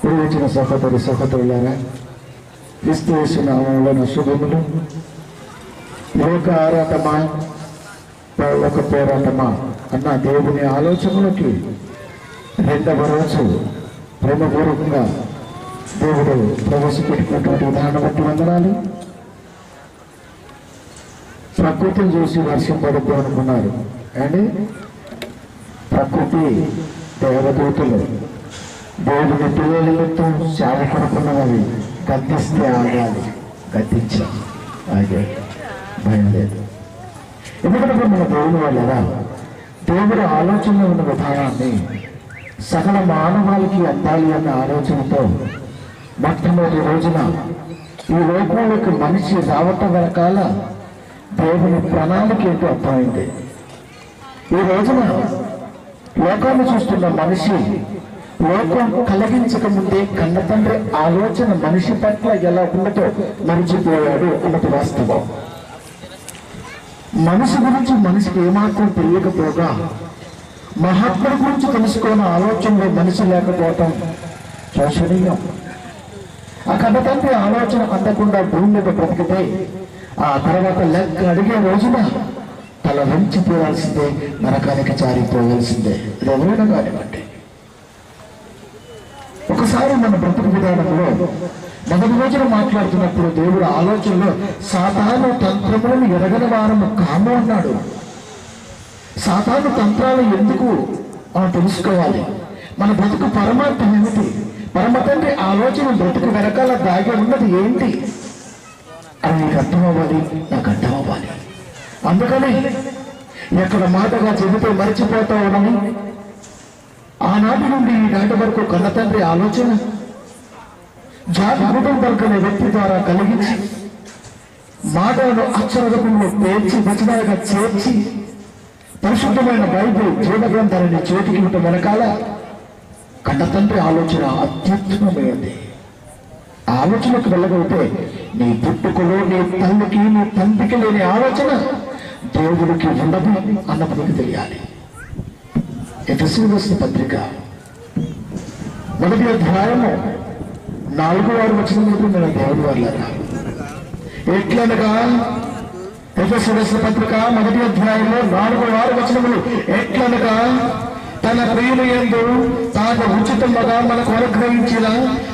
వచ్చిన సహోదరి సహోదరులారా, క్రీస్తు యేసు నామములో నా శుభములు. లోక ఆరాటమా పరలోక పోరాటమా అన్న దేవుని ఆలోచనలకి రెండవ రోజు ప్రేమపూర్వకంగా దేవుడు ప్రవేశపెట్టుకున్నటువంటి ఉదాహరణ బట్టి వందనాలు. ప్రకృతిని చూసి వర్షం పడుతూ అనుకున్నారు అండి. ప్రకృతి దేవదూతలు దేవుని పిల్లలతో సేవకుడుకున్నవి గద్దిస్తే ఆగాలి, గద్దించాం ఆగే భయం లేదు. ఎందుకంటే మన దేవుని వాళ్ళరా దేవుడు ఆలోచనలో ఉన్న విధానాన్ని సకల మానవాళికి అందాలి అన్న ఆలోచనతో మొట్టమొదటి రోజున ఈ లోకంలోకి మనిషి రావటం వెనకాల దేవుని ప్రణాళిక ఏంటో అర్థమైంది. ఈ రోజున లోకాన్ని చూస్తున్న మనిషి లోకం కలిగించక ముందే కన్న తండ్రి ఆలోచన మనిషి పట్ల ఎలా ఉన్నదో మరిచిపోయాడు అన్నది వాస్తవం. మనిషి గురించి మనిషికి ఏమాత్రం తెలియకపోగా మహాత్ముల గురించి తెలుసుకున్న ఆలోచనలో మనిషి లేకపోవటం శోషణీయం. ఆ కన్న తండ్రి ఆలోచన అందకుండా భూమి మీద బ్రతికితే ఆ తర్వాత లెక్క అడిగే రోజున తల వంచి పోవాల్సిందే, నరకానికి జారిపోవాల్సిందే. ఇది ఎవరైనా కానివ్వండి. ఒకసారి మన బ్రతుకు విధానంలో మొదటి రోజున మాట్లాడుతున్నప్పుడు దేవుడు ఆలోచనలో సాతాను తంత్రములను ఎరగని వారము కాము అన్నాడు. సాతాను తంత్రాలు ఎందుకు మనం తెలుసుకోవాలి? మన బ్రతుకు పరమార్థం ఏమిటి? పరమ తండ్రి ఆలోచన బ్రతుకు వెనకాల దాగి ఉన్నది ఏంటి అని నీకు అర్థం అవ్వాలి, నాకు అర్థం అవ్వాలి. అందుకని ఎక్కడ మాటగా చెబితే మరిచిపోతావునని ఆనాటి నుండి ఈనాటి వరకు కన్న తండ్రి ఆలోచన జాగ్రత్త అనే వ్యక్తి ద్వారా కలిగించి మాటలను అక్షర రూపంలో పేర్చి వచనాలుగా చేర్చి పరిశుద్ధమైన బైబిల్ జీవ గ్రంథాలని చేతికి ఇవ్వటం వెనకాల కన్న తండ్రి ఆలోచన అత్యుత్తమమైనది. ఆలోచనకు వెళ్ళగలిగితే నీ పుట్టుకలో నీ తల్లికి నీ తండ్రికి లేని ఆలోచన దేవుడికి ఉండదు అన్నది నీకు తెలియాలి. ఎఫెసీయులకు రాసిన పత్రిక 1వ అధ్యాయము 4వ వచనంలో మన దేవుడి వాళ్ళరా ఎట్లనగా, ఎఫెసీయులకు రాసిన పత్రిక 1వ అధ్యాయంలో 4వ వచనములు ఎట్లనగా తన ప్రియుల యందు తాను ఉచితముగా మనకు అనుగ్రహించిన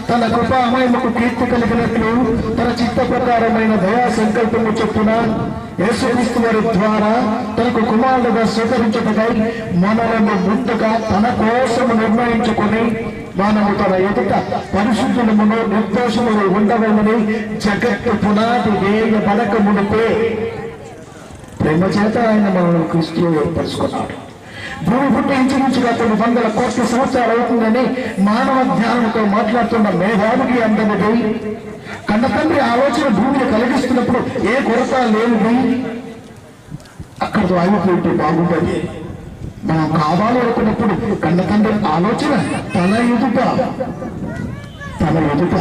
తన కృపా మహిమకు కీర్తి కలిగినట్లు తన చిత్త ప్రకారమైన దయా సంకల్పము చొప్పున యేసుక్రీస్తు వారి ద్వారా తనకు కుమారుడుగా స్వీకరించుటకై మనలను ముందుగా తన కోసము నిర్ణయించుకొని మనము తన ఎదుట పరిశుద్ధులమును నిర్దోషములు ఉండవలని జగత్తు పునాది వేయబడక మునిపే ప్రేమ చేత ఆయన మనల్ని క్రీస్తులో ఏర్పరచుకున్నాడు. భూమి పుట్టి ఇంచుమించుగా 900 కోట్ల సంవత్సరాలు అవుతుందని మానవ ధ్యానంతో మాట్లాడుతున్న మేధావికి అందరిది కన్న తండ్రి ఆలోచన భూమిని కలిగిస్తున్నప్పుడు ఏ కొరత లేనిది అక్కడితో ఆగిపోతే బాగుంటుంది. మనం కావాలి అనుకున్నప్పుడు కన్న తండ్రి ఆలోచన తన ఎదుట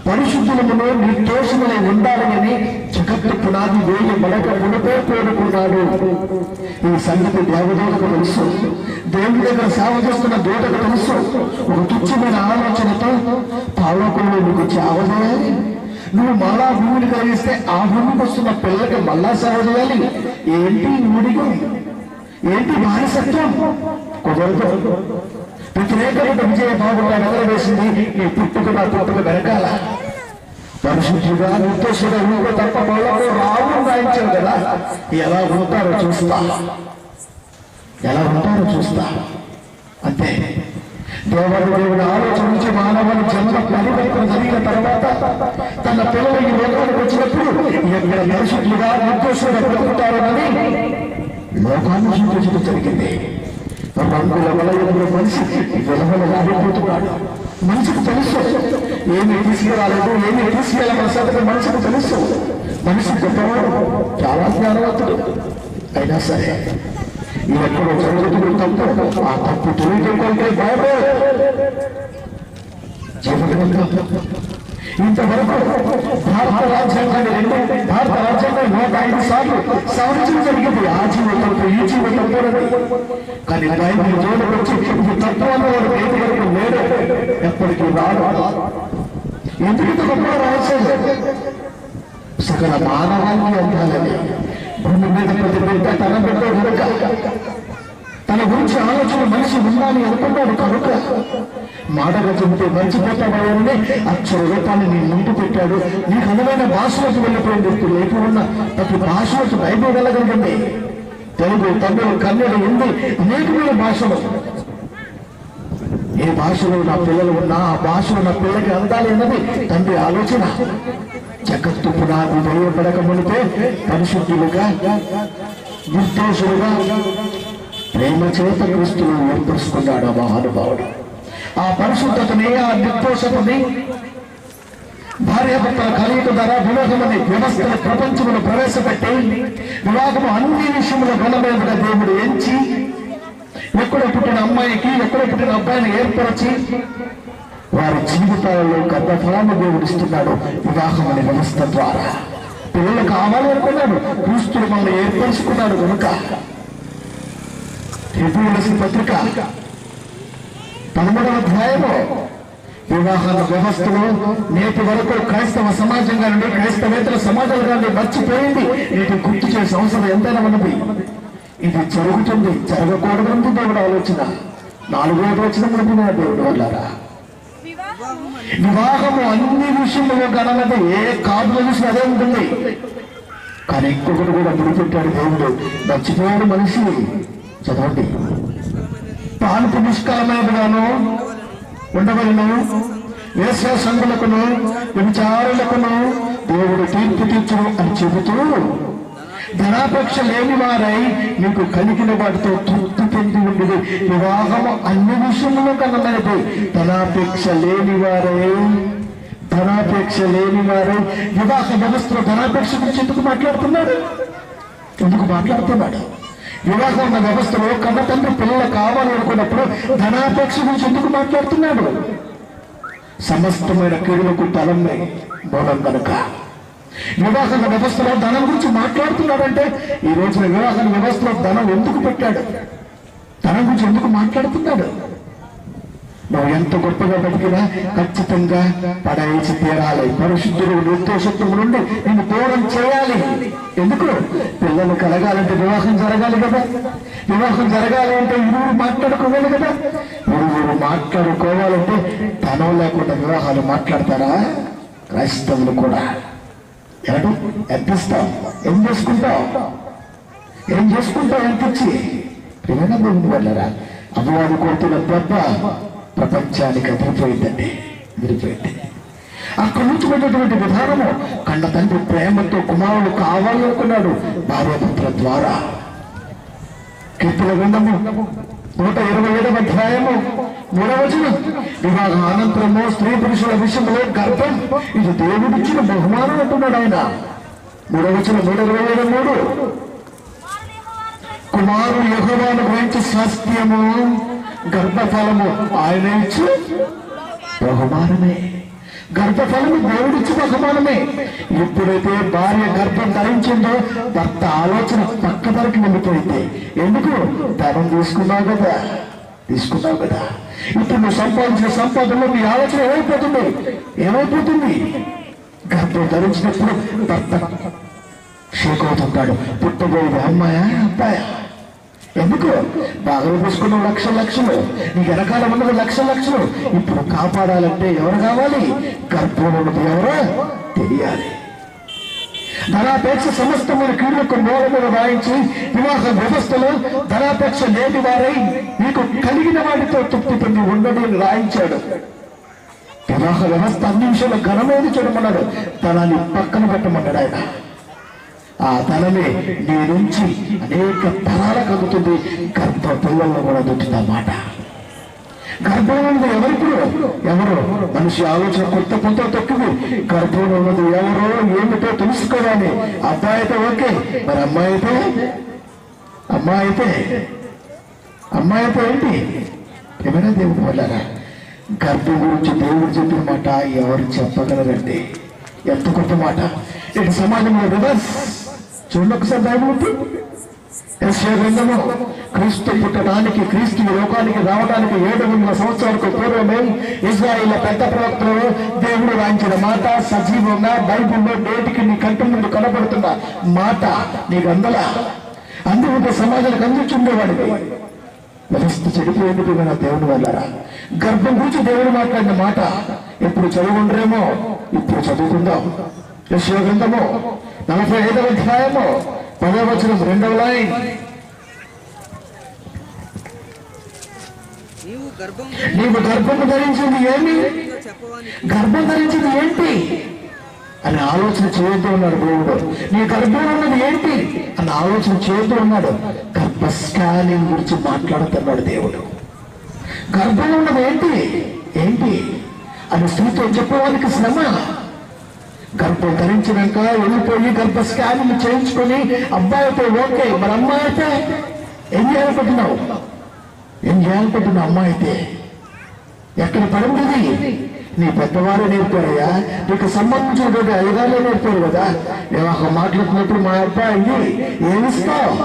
పరిశుద్ధులములో నిర్దోషములై ఉండాలని జగత్తు పునాది వేయబడక మునిపే కోరుకున్నాడు. ఈ సంగతి దేవదూతకు తెలుసు, దేవుడి దగ్గర సేవ చేస్తున్న దూతకు తెలుసు. ఒక తుచ్చమైన ఆలోచనతో పాలకులు నీకు సేవ చేయాలి, నువ్వు మళ్ళా భూమిని కలిగిస్తే ఆ భూమికి వస్తున్న పిల్లలకి మళ్ళా సేవ చేయాలి. ఏంటి ఊడిగం, ఏంటి బానిసత్వం? కుదరదు. వ్యతిరేకత విజయ భాగంగా నిలవేసింది ఈ పుట్టుక నా పుట్టుక వెనకాల. పరిశుద్ధిగా నిర్దోషుగా ఊళ్ళో తప్ప వాళ్ళతో రావు రాయించారు కదా. ఎలా ఉంటారో చూస్తా అంతే. దేవుడి ఆలోచన నుంచి మానవుని జన్మ పరివర్తన జరిగిన తర్వాత తన పిల్లలు ఈ లోకానికి వచ్చినప్పుడు ఎక్కడ పరిశుద్ధులుగా నిర్దోషులుగా బ్రతుకుతారని లోకాన్ని సూచించడం జరిగింది. రంగుల వలయంలో మనిషి వెలవలలాడిపోతున్నాడు. మనిషికి తెలుసు ఏమి తీసుకురాలేదు, ఏమి తీసుకెళ్ళాలని సంగతి మనిషికి తెలుసు. మనిషి గొప్పవాడు, చాలా జ్ఞానవంతుడు. అయినా సరే ఎక్కడో జరుగుతుంది తప్పు. ఆ తప్పు తెలియకుంటే బాబు ఇంతవరకు భారత రాజ్యాంగాన్ని 105 సార్లు సవరించడం జరిగింది. ఆ జీవితంతో ఈ జీవితంతో కానీ బైబిల్ జోలికి వచ్చి ఇది తప్పు అన్నవాడు నేటి వరకు లేడు, ఎప్పటికీ రాడు. ఎందుకు ఇంత గొప్పగా రాశాడు? సకల మానవాళికి అందాలని భూమి మీద ప్రతి బిడ్డ తన బిడ్డ కనుక తన గురించి ఆలోచన మనిషి ఉండాలి అనుకున్నాడు కనుక మాటగా చెబితే మర్చిపోతామని అక్షర రూపాన్ని నీ ముందు పెట్టాడు. నీకు అనువైన భాషలకు వెళ్ళిపోయింది. లేపు ఉన్న ప్రతి భాషలకు బైబిల్ వెళ్ళగలిగింది. తెలుగు, తమిళ, కన్నడ, హిందీ అనేకమైన భాషలు. ఏ భాషలో నా పిల్లలు ఉన్నా ఆ భాషలో నా పిల్లకి అందాలి అన్నది తండ్రి ఆలోచన. జగత్తు పునాది వేయబడక మునిపే పరిశుద్ధులుగా నిర్దోషులుగా ప్రేమ చేత క్రీస్తును ఏర్పరుచుకున్నాడు ఆ మహానుభావుడు. ఆ పరిశుద్ధతని, ఆ నిర్దోషతని భార్యాభర్తల కలయిక ద్వారా వివాహం అనే వ్యవస్థను ప్రపంచంలో ప్రవేశపెట్టి వివాహము అన్ని విషయంలో గణమేలుగా దేవుడు ఎంచి ఎక్కడ పుట్టిన అమ్మాయికి ఎక్కడ పుట్టిన అబ్బాయిని ఏర్పరిచి వారి జీవితాలలో గర్భఫలాన్ని దేవుడు ఇస్తున్నాడు వివాహం అనే వ్యవస్థ ద్వారా. పిల్లలు కావాలి అనుకున్నాడు, క్రీస్తులు మనల్ని ఏర్పరుచుకున్నాడు కనుక. హెబ్రీయుల పత్రిక 13వ అధ్యాయము వివాహాల వ్యవస్థలో నేటి వరకు క్రైస్తవ సమాజంగా నుండి క్రైస్తవేతర సమాజంగా నుండి మర్చిపోయింది. నేటి గుర్తు చేసే అవసరం ఎంతైనా ఉన్నది. ఇది జరుగుతుంది, జరగకూడదు దేవుడు ఆలోచన. 4వ వచనం అనుకున్న దేవుడు వల్లారా, వివాహము అన్ని విషయంలో గణనది. ఏ కాపుల విషయం అదే ఉంటుంది. కానీ ఇంకొకటి కూడా ముడిపెట్టాడు దేవుడు. మర్చిపోయాడు మనిషి. చదవండి. పాలకు నిష్కాలమైనగాను ఉండవలను, వేశ్య సంఘులకును వ్యభిచారులకును దేవుడు తీర్పు తీర్చును అని చెబుతూ ధనాపేక్ష లేని వారై మీకు కలిగిన వాటితో తృప్తి పొంది ఉండేది. వివాహము అన్ని విషయంలో కన్నమైనది. ధనాపేక్ష లేని వారై వివాహ వ్యవస్థలో ధనాపేక్ష గురించి ఎందుకు మాట్లాడుతున్నాడు? వివాహం ఉన్న వ్యవస్థలో కన్న తండ్రి పిల్లలు కావాలి అనుకున్నప్పుడు ధనాపేక్ష గురించి ఎందుకు మాట్లాడుతున్నాడు? సమస్తమైన కీడులకు తలమే మూలం కనుక వివాహ వ్యవస్థలో ధనం గురించి మాట్లాడుతున్నాడంటే ఈ రోజున వివాహ వ్యవస్థలో ధనం ఎందుకు పెట్టాడు? ధనం గురించి ఎందుకు మాట్లాడుతున్నాడు? నువ్వు ఎంత గొప్పగా బతికినా ఖచ్చితంగా పడేసి తీరాలి. పరిశుద్ధులు నిర్దోషత్వం నుండి నేను దూరం చేయాలి. ఎందుకు? పిల్లలు కలగాలంటే వివాహం జరగాలి కదా. వివాహం జరగాలి అంటే ఇరువురు మాట్లాడుకోవాలి కదా. ఇరువురు మాట్లాడుకోవాలంటే ధనం లేకుండా వివాహాలు మాట్లాడతారా? క్రైస్తవులు కూడా ఎంత ఇస్తావు? ఏం చేసుకుంటావు? ఎంత ఇచ్చి ప్రేమగా ముందు వెళ్ళరా. అమ్మవారు కోరుతున్న దెబ్బ ప్రపంచానికి అదిరిపోయిందండి. అక్కడి నుంచి పెట్టేటువంటి విధానము కన్న తండ్రి ప్రేమతో కుమారుడు కావాలి అనుకున్నాడు భార్యాభర్తల ద్వారా. కీర్తన గ్రంథము 127వ అధ్యాయము 3వ వచనం, వివాహ అనంతరము స్త్రీ పురుషుల విషయంలో గర్భం ఇది దేవుడిచ్చిన బహుమానం అంటున్నాడు ఆయన. 3వ వచనం 127:3, కుమారుడు యెహోవాను గురించి స్వాస్థ్యము గర్భఫలము ఆయన ఇచ్చు బహుమానమే. గర్భఫలము దేవుడిచ్చి బహుమానమే. ఎప్పుడైతే భార్య గర్భం ధరించిందో భర్త ఆలోచన పక్కదరికి వెళ్ళిపోయింది. ఎందుకు? ధనం తీసుకున్నావు కదా. ఇప్పుడు నువ్వు సంపాదించిన సంపాదనలో నీ ఆలోచన ఏమైపోతుంది? గర్భం ధరించినప్పుడు భర్త షేక్ అవుతుంటాడు. పుట్టబోయేది అమ్మాయా అబ్బాయా? ఎందుకు? బాగా చూసుకున్న లక్షలు, నీ వెనకాల ఉన్నది లక్షలు. ఇప్పుడు కాపాడాలంటే ఎవరు కావాలి? గర్భంలో ఉన్నది ఎవరో తెలియాలి. ధనాపేక్ష సమస్తమైన కీడులకు మూల మీద వాయించి వివాహ వ్యవస్థలో ధనాపేక్ష లేని వారై మీకు కలిగిన వాటితో తృప్తి పొంది ఉండదు అని రాయించాడు. వివాహ వ్యవస్థ అన్ని విషయంలో ఘనమేది చూడమన్నాడు. ధనాన్ని పక్కన పెట్టమన్నాడు ఆయన. ఆ ధనమే నీ నుంచి అనేక తరాలకు అందుతుంది. గర్భ పిల్లలను కూడా అందుతుందన్నమాట. గర్భంలో ఉన్నది ఎవరు మనిషి ఆలోచన కొంత తొక్కింది. గర్భంలో ఉన్నది ఎవరో ఏమిటో తెలుసుకోవాలి. అబ్బాయి అయితే ఓకే, మరి అమ్మాయి అయితే ఏంటి? ఏమైనా దేవుడు వల్లరా గర్భం గురించి దేవుడు చెప్పిన మాట ఎవరు చెప్పగలరండి? ఎంత గొప్ప మాట. ఇటు సమాజంలో రివర్స్ చూడండి ఒకసారి బైబిల్. యెషయా గ్రంథము క్రీస్తు పుట్టడానికి, క్రీస్తు ఈ లోకానికి రావడానికి 700 సంవత్సరాలకు పూర్వమే ఇజ్రాయేల్ పెద్ద ప్రవక్తలు దేవుడు రాయించిన మాట సజీవంగా బైబిల్లో నేటికి నీ కంటి ముందు కనబడుతున్న మాట నీకు అందుకుంటే సమాజానికి అందించుండేవాడికి వ్యవస్థ చెడిపోయింది మన దేవుని వల్ల. గర్భం గురించి దేవుడు మాట్లాడిన మాట ఎప్పుడు చదువుకుంటారేమో, ఇప్పుడు చదువుకుందాం. యెషయా గ్రంథము 45వ అధ్యాయము 10వ వచనం 2వ లైన్. నీవు గర్భము ధరించింది ఏమి, గర్భం ధరించింది ఏంటి అని ఆలోచన చేయొద్దు అన్నాడు దేవుడు. నీ గర్భం ఉన్నది ఏంటి అని ఆలోచన చేయొద్దు అన్నాడు. గర్భ స్కానింగ్ గురించి మాట్లాడుతున్నాడు దేవుడు. గర్భం ఉన్నది ఏంటి ఏంటి అని స్త్రీతో చెప్పడానికి శ్రమ. గర్భం ధరించినాక వెళ్ళిపోయి గర్భ స్కానింగ్ చేయించుకొని అబ్బాయితో ఓకే, మరి అమ్మాయి అయితే ఏం చేయాలనుకుంటున్నావు? అమ్మాయి అయితే ఎక్కడ పడింది? నీ పెద్దవారే నేర్పారయ్యా, నీకు సంబంధించినటువంటి అయ్యగారే నేర్పారు కదా. వివాహం మాట్లాడుతున్నప్పుడు మా అబ్బాయి ఏమిస్తావు?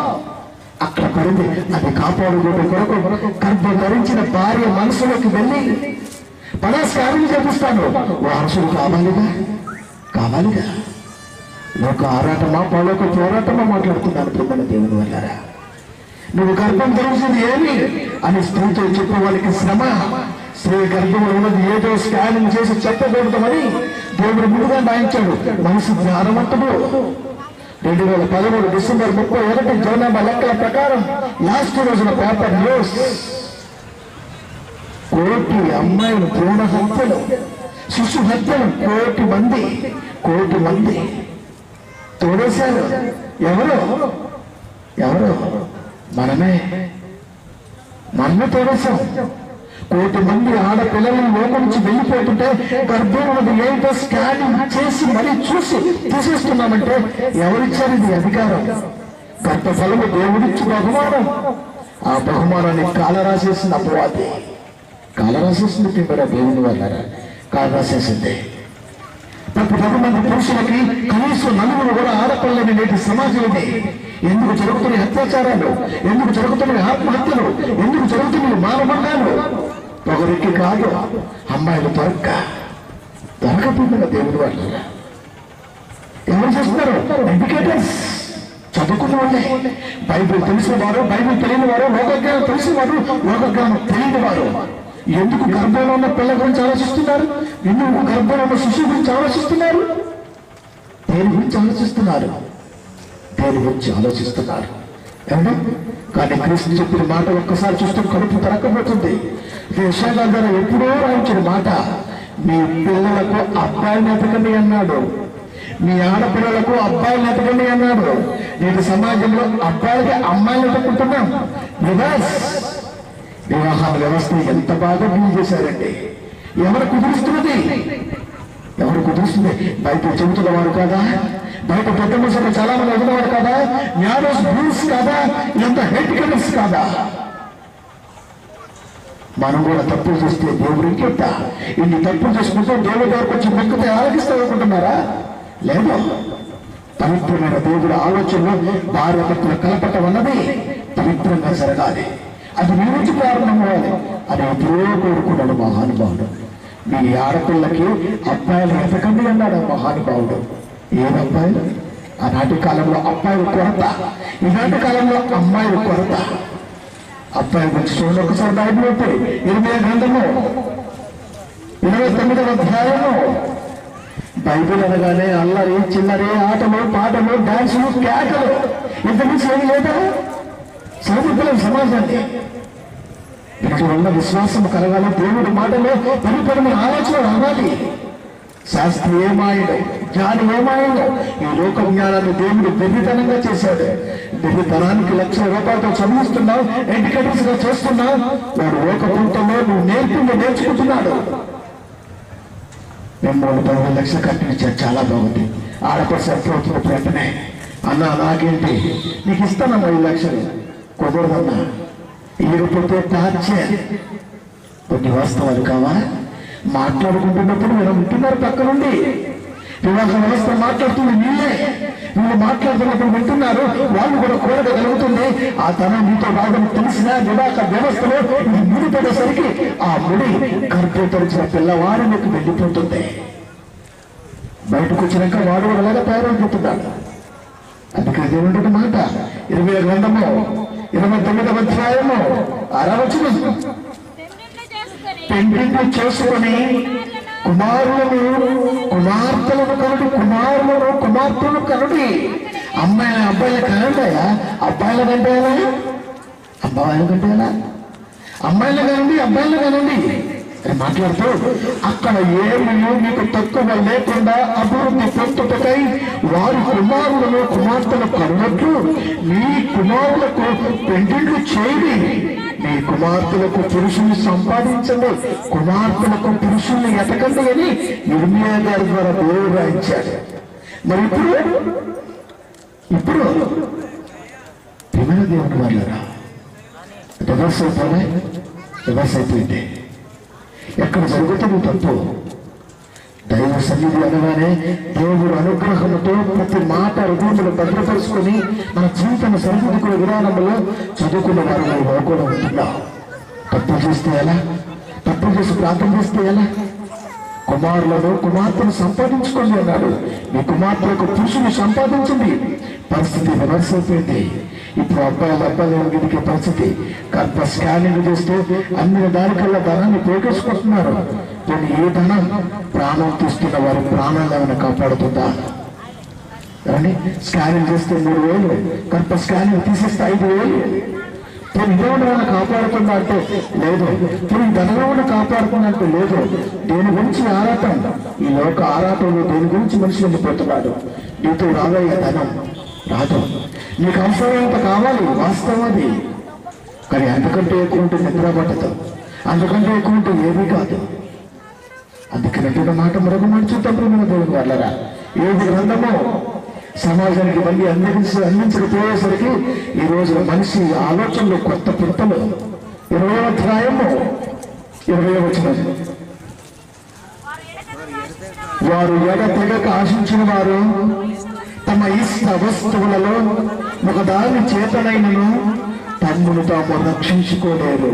అక్కడ పడింది. అది కాపాడుకోవడం కొరకు గర్భం ధరించిన భార్య మనసులోకి వెళ్ళి స్కానింగ్ చేపిస్తాను. వారసుడు కావాలిగా. ఒక ఆరాటమా పౌలోక పోరాటమా మాట్లాడుతున్నాను ప్రియమైన దేవుని వల్లారా. నువ్వు గర్భం ధరించింది ఏమి అని స్త్రీతో చెప్పే వాళ్ళకి శ్రమ. స్త్రీ గర్భంలో ఉన్నది ఏదో స్కానింగ్ చేసి చెప్పకూడదని దేవుడు ముందుగా రాయించాడు. మనసు జ్ఞానవంతుడు. 2013 డిసెంబర్ 31 జనాభా లెక్కల ప్రకారం లాస్ట్ రోజున పేపర్ న్యూస్ 1 కోటి అమ్మాయిలు భ్రూణ హత్యలు, శిశు హత్యలు 1 కోటి మంది తోడేశారు. ఎవరు మనమే తోడేశాం. 1 కోటి మంది ఆడపిల్లలను లోపల నుంచి వెళ్ళిపోతుంటే గర్భం ఉన్నది ఏంటో స్కానింగ్ చేసి మరీ చూసి తీసేస్తున్నామంటే ఎవరిచ్చారు ఇది అధికారం? గర్భఫలము దేవుడిచ్చి బహుమానం. ఆ బహుమానాన్ని కాలరాసేసింది అపవాది. కాలరాసేసింది తింటారా దేవుని వల్ల కాలరాసేసింది. 10 మంది పురుషులకి కనీసం 4 కూడా ఆడపిల్లని నేటి సమాజం ఇది. ఎందుకు జరుగుతున్నాయి అత్యాచారాలు? ఎందుకు జరుగుతున్నాయి ఆత్మహత్యలు? ఎందుకు జరుగుతున్నాయి మానభంగాలు? ఒకరికి కాదు, అమ్మాయిలు దొరకపోతున్న దేవుడి వల్ల. ఎవరు చేస్తున్నారు? ఎడ్యుకేటర్స్, చదువుకున్న వాళ్ళే. బైబిల్ తెలిసిన వారు, బైబిల్ తెలియని వారు, లోకజ్ఞానం తెలిసిన వారు, లోకజ్ఞానం తెలియని వారు ఎందుకు గర్భంలో ఉన్న పిల్ల గురించి ఆలోచిస్తున్నారు? ఎందుకు గర్భంలో ఉన్న శిశువు గురించి ఆలోచిస్తున్నారు? దేని గురించి ఆలోచిస్తున్నారు ఏమంటే? కానీ క్రీస్తు చెప్పిన మాట ఒక్కసారి చూస్తే కడుపు తరకపోతుంది. యెషయా ద్వారా ఎప్పుడో రాయించిన మాట, మీ పిల్లలకు అబ్బాయిని ఎతకండి అన్నాడు, మీ ఆడపిల్లలకు అబ్బాయిని ఎతకండి అన్నాడు. నేటి సమాజంలో అబ్బాయిలకి అమ్మాయిలు ఎత్తుకుంటున్నాం. వివాహాల వ్యవస్థ ఎంత బాగా డీల్ చేశారండి. ఎవరు కుదురుస్తుంది? బయట చెబుతున్న వారు కాదా? బయట పెద్ద మనుషులు చాలా మంది ఉన్నవారు కాదా? న్యారోస్ రూల్స్ కాదా? ఎంత హెడ్ కెనర్స్ కాదా? మనం కూడా తప్పులు చేస్తే దేవుడు ఇంకెంత ఇన్ని తప్పులు చేసుకుంటే దేవుడి దగ్గరకు వచ్చి మొక్కతే ఆలోచిస్తూ అనుకుంటున్నారా? లేదు. పవిత్రమైన దేవుడి ఆలోచనలో భార్య భర్తల కలపటం అన్నది పవిత్రంగా జరగాలి. అది మీ నుంచి ప్రారంభమవ్వాలి. అది ఎప్పుడో కోరుకున్నాడు మహానుభావుడు. మీ ఆడపిల్లకి అబ్బాయిలు ఎతకండి అన్నాడు మహానుభావుడు. ఏదబ్బాయిలు? ఆనాటి కాలంలో అబ్బాయిల కొరత, ఈనాటి కాలంలో అమ్మాయిల కొరత. అబ్బాయి గురించి చూడండి ఒకసారి. బైబిల్ అయితే 20వ గ్రంథము 29వ అధ్యాయము. బైబిల్ అనగానే అల్లరి చిల్లరి, ఆటలు పాటలు, డాన్సులు, కేకలు, ఇంత నుంచి ఏమి లేదా? చదువుతున్న సమాజాన్ని వీటి వల్ల విశ్వాసం కలగాలి. దేవుడి మాటలో పరిపూర్ణ ఆలోచన రావాలి. శాస్త్రి ఏమాయడు, జ్ఞాని ఏమాయడు. ఈ లోక జ్ఞానాన్ని దేవుడు బెర్రితనంగా చేశాడు. బెర్రితనానికి ₹1,00,000 చదివిస్తున్నావు, ఎడ్యుకేటర్స్ గా చేస్తున్నావు. వాడు లోక పుంటలో నువ్వు నేర్చుకుంటున్నాడు. మేము 10 లక్షలు కట్టించారు, చాలా బాగుంది. ఆడపడి సరిపోతున్న వెంటనే అన్నా నాకేంటి, నీకు ఇస్తానమ్మా 5 లక్షలు. కుదరదన్నా, ఇకపోతే టార్చర్. కొన్ని వాస్తవాలు కావా? మాట్లాడుకుంటున్నప్పుడు మీరు ఉంటున్నారు పక్క నుండి. వివాహ వ్యవస్థ మాట్లాడుతుంది నీళ్ళే. వీళ్ళు మాట్లాడుతున్నప్పుడు వింటున్నారు, వాళ్ళు కూడా కోరగలుగుతుంది. ఆ ధనం నీతో బాగా తెలిసిన వివాహ వ్యవస్థలో ఇది ముడిపడేసరికి ఆ ముడి గర్భతరిచిన పిల్లవాడికి వెళ్ళిపోతుంది. బయటకు వచ్చినాక వాడు అలాగా తయారైపోతున్నాడు. అందుకే దేవుడి మాట 20 గ్రంథము 29వ అధ్యాయము 6వ వచనం, పెండ్లిళ్ళు చేసుకొని కుమారులను కుమార్తెలను కనుడి, కుమారులను కుమార్తెలను కనుడి. అబ్బాయిల కనంటాయా? అబ్బాయిల కంటేలా? అబ్బాయిల కంటేలా? అమ్మాయిలు కానండి, అబ్బాయిలు కానండి అని మాట్లాడుతూ అక్కడ ఏమీ మీకు తక్కువ లేకుండా అభివృద్ధి పొందుటకై వారి కుమారులను కుమార్తెలు కన్నట్లు మీ కుమారులకు పెండ్లిళ్ళు చేయండి. మీ కుమార్తెలకు పురుషుల్ని సంపాదించండి, కుమార్తెలకు పురుషుల్ని ఎతకండి అని ఇర్మియా గారి ద్వారా దేవుడు రాయించాడు. మరి ఇప్పుడు ప్రియమైన దేవుని వాళ్ళరా రివర్స్ అయిపోయి రివర్స్ అయిపోయింది. ఎక్కడ జరుగుతుంది తప్పు? దైవ సన్నిధి అనగానే దేవుడు అనుగ్రహంతో ప్రతి మాట హృదయంలో భద్రపరుచుకొని మన జీవితం సరిదిద్దుకునే విధానంలో చదువుకున్న వారు కూడా ఉంటున్నాం. తప్పు చేస్తే ఎలా? తప్పు చేసి ప్రార్థన చేస్తే ఎలా? కుమారులను కుమార్తెను సంపాదించుకోండి అన్నాడు. మీ కుమార్తెలకు పురుషుని సంపాదించింది. పరిస్థితి రివర్స్ అయిపోయింది. ఇప్పుడు అబ్బాయిలు ఎదిగే పరిస్థితి. గర్భ స్కానింగ్ చేస్తే అన్ని దానికల్లా ధనాన్ని పోగేసుకుంటున్నారు. కానీ ఏ ధనం ప్రాణం తీస్తున్న వారి ప్రాణాలను ఏమైనా కాపాడుతుందా? కానీ స్కానింగ్ చేస్తే 3,000, గర్భ స్కానింగ్ తీసేస్తే 5,000. నేను ఇదేమన్నా కాపాడుతుందా అంటే లేదు. నేను ధనమేమన్నా కాపాడుతున్నా అంటే లేదు. దేని గురించి ఆరాటం? ఈ లోక ఆరాటంలో దేని గురించి మనిషి వెళ్ళిపోతున్నాడు. నీతో రాబోయే ధనం రాదు. నీకు అవసరమైనంత కావాలి, వాస్తవం అది. కానీ అంతకంటే ఎక్కువ ఉంటే నిద్ర పట్టదు, అంతకంటే ఎక్కువ ఉంటే ఏమీ కాదు. అందుకనే మాట మరొక మాట చూద్దాం. దేవుని వాళ్ళరా, 7 గ్రంథము సమాజానికి మళ్ళీ అందించకపోయేసరికి ఈ రోజున మనిషి ఆలోచనలు కొత్త పుంతలు. 20వ అధ్యాయము 20వ వచనం, వారు ఎడతెగక ఆశించిన వారు తమ ఇష్ట వస్తువులలో ఒకదాని చేతనైనను తమ్మును తాము రక్షించుకోలేరు.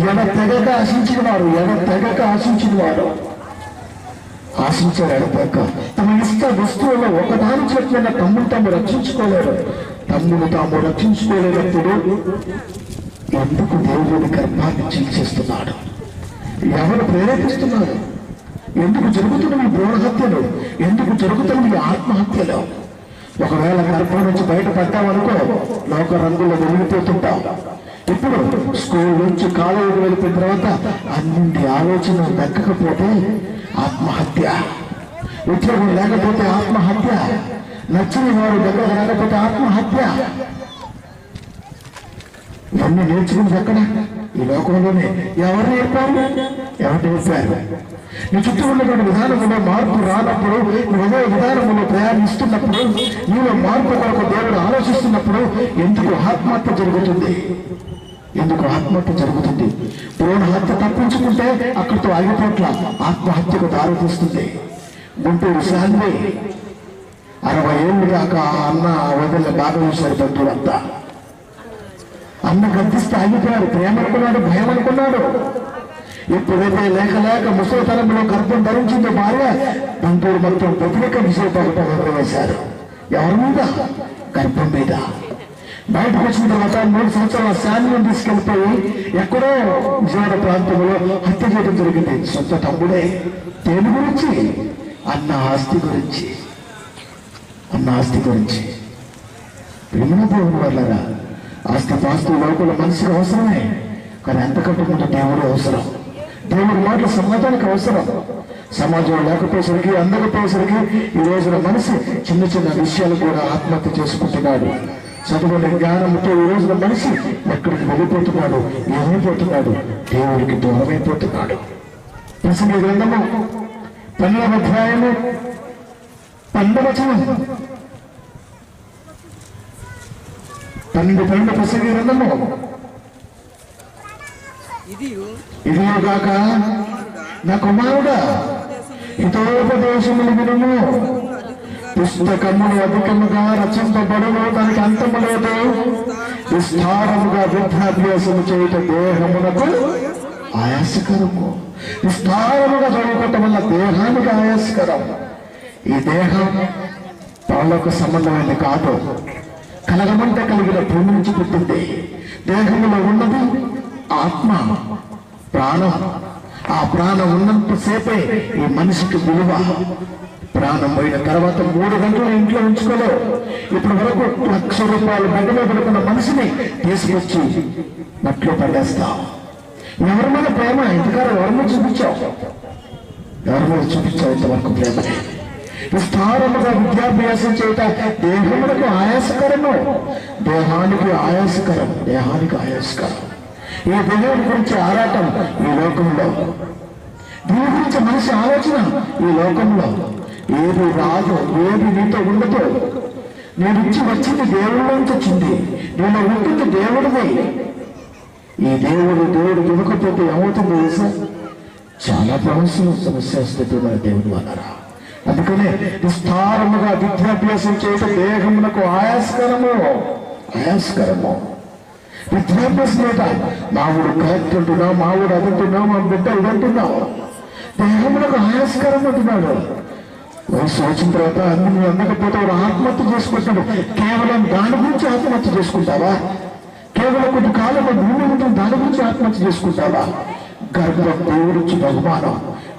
ఎడతెగక ఆశించిన వారు ఆశించారు. ఎడతెగక తమ ఇష్ట వస్తువులలో ఒకదాని చేతనైన తమ్మును తాము రక్షించుకోలేరు. తమ్మును తాము రక్షించుకోలేనప్పుడు ఎందుకు దేవుడి గర్భాన్ని చీల్చేస్తున్నాడు? ఎవరు ప్రేరేపిస్తున్నారు? ఎందుకు జరుగుతున్న ఈ భ్రూణ హత్యలు? ఎందుకు జరుగుతున్న ఈ ఆత్మహత్యలు? ఒకవేళ గర్భం నుంచి బయటపడ్డామనుకో లోక రంగుల్లో వెలిగిపోతుంటాం. ఇప్పుడు స్కూల్ నుంచి కాలేజీకి వెళ్ళిపోయిన తర్వాత అన్నింటి ఆలోచన దక్కకపోతే ఆత్మహత్య, ఉద్యోగం లేకపోతే ఆత్మహత్య, నచ్చిన వారు దగ్గర లేకపోతే ఆత్మహత్య. ఇవన్నీ నేర్చుకున్నది ఎక్కడ? ఈ లోకంలోనే. ఎవరు నేర్పారు? నీ చుట్టూ ఉన్నటువంటి విధానంలో మార్పు రానప్పుడు, నువ్వు విధానంలో ప్రయాణిస్తున్నప్పుడు, నీలో మార్పు కొరకు దేవుడు ఆలోచిస్తున్నప్పుడు ఎందుకు ఆత్మహత్య జరుగుతుంది? భ్రూణ హత్య తప్పించుకుంటే అక్కడితో ఆగిపోట్ల ఆత్మహత్యకు దారితీస్తుంది. గుంటూరు శాంతి 60 ఏళ్ళు దాకా అన్న వదిలే బాగా చూశారు బంధువులంతా. అన్న గద్దిస్తే ఆగిపోయాడు. ప్రేమ అనుకున్నాడు, భయం అనుకున్నాడు. ఎప్పుడైతే లేక ముసలితనంలో గర్భం ధరించిందో భార్య, బంధువులు మొత్తం వ్యతిరేక విషయపడటం వేశారు. ఎవరి మీద? గర్భం మీద. బయటకు వచ్చిన తర్వాత 3 సంవత్సరాల శాన్యం తీసుకెళ్ళిపోయి ఎక్కడో విజయవాడ ప్రాంతంలో హత్య చేయడం జరిగింది. సొంత తమ్ముడే. దేని గురించి? అన్న ఆస్తి గురించి. ప్రేమ దేవుని వల్లరా, ఆస్తి లోపల మనిషికి అవసరమే. కానీ అంతకంటే ముందు దేవుడు అవసరం. దేవుడి మాటలు సమాజానికి అవసరం. సమాజం లేకపోయేసరికి, అందకపోయేసరికి ఈ రోజున మనిషి చిన్న విషయాలు కూడా ఆత్మహత్య చేసుకుంటున్నాడు. చదువుకునే జ్ఞానంతో ఈ రోజున మనిషి ఎక్కడికి వెళ్ళిపోతున్నాడు, ఏమైపోతున్నాడు? దేవుడికి దూరమైపోతున్నాడు. ప్రసంగి గ్రంథము 12వ అధ్యాయము 12వ వచనం, 12 ప్రసంగి గ్రంథము, ఇదిగాక నా కుమారుడా హితోపదేశములు వినుము. పుస్తకములు అధికముగా రచింపబడును, దానికి అంతము లేదు. విస్తారముగా విద్యాభ్యాసము చేయుట దేహమునకు ఆయాసకరము. విస్తారముగా చదువుకోవటం వల్ల దేహానికి ఆయాసకరం. ఈ దేహం పరలోక సంబంధమైనది కాదు. కలగమంటే కలిగిన భూమి నుంచి పుట్టింది. దేహంలో ఉన్నది ఆత్మ, ప్రాణం. ఆ ప్రాణం ఉన్నంతసేపే ఈ మనిషికి విలువ. ప్రాణం పోయిన తర్వాత 3 గంటలు ఇంట్లో ఉంచుకోలేవు. ఇప్పటి వరకు ₹1,00,000 బెడ్లో పడుకున్న మనిషిని తీసుకొచ్చి మట్లో పడేస్తావు. ఎవరి మీద ప్రేమ? ఇంతకాలం ఎవరి మీద చూపించావు? ఎవరి మీద చూపించావు ఇంతవరకు ప్రేమని? విస్తారముగా విద్యాభ్యాసం చేయట దేహములకు ఆయాసకరము, దేహానికి ఆయాసకరం. దేహానికి ఆయాసకరం. ఈ దేవుడి గురించి ఆరాటం ఈ లోకంలో, దీని గురించి మనిషి ఆలోచన ఈ లోకంలో. ఏది రాదు, ఏది నీతో ఉండదు. నేను ఇచ్చి వచ్చింది దేవుళ్ళలోంచి వచ్చింది, నేను ఉంటుంది దేవుడిది. ఈ దేవుడు ఇవ్వకపోతే ఏమవుతుంది తెలుసా? చాలా సమస్య స్థితి మన దేవుడు అన్నారా. అందుకనే విస్తారముగా విద్యాభ్యాసం చేయడం దేహమునకు ఆయాసకరము. విద్యాభ్యాసం లేక మావుడు కరెక్ట్ అంటున్నావు, మావుడు అది అంటున్నావు, మా బిడ్డ ఇదంటున్నావు. దేహమునకు ఆయాసకరం అంటున్నాడు. వయసు వచ్చిన తర్వాత అన్ని అందకపోతే వాడు ఆత్మహత్య చేసుకుంటాడు. కేవలం దాని గురించి ఆత్మహత్య చేసుకుంటావా? కేవలం కొన్ని కాలంలో భూమి ఉంటుంది, దాని గురించి ఆత్మహత్య చేసుకుంటావా? గర్భం దేవుడిచ్చి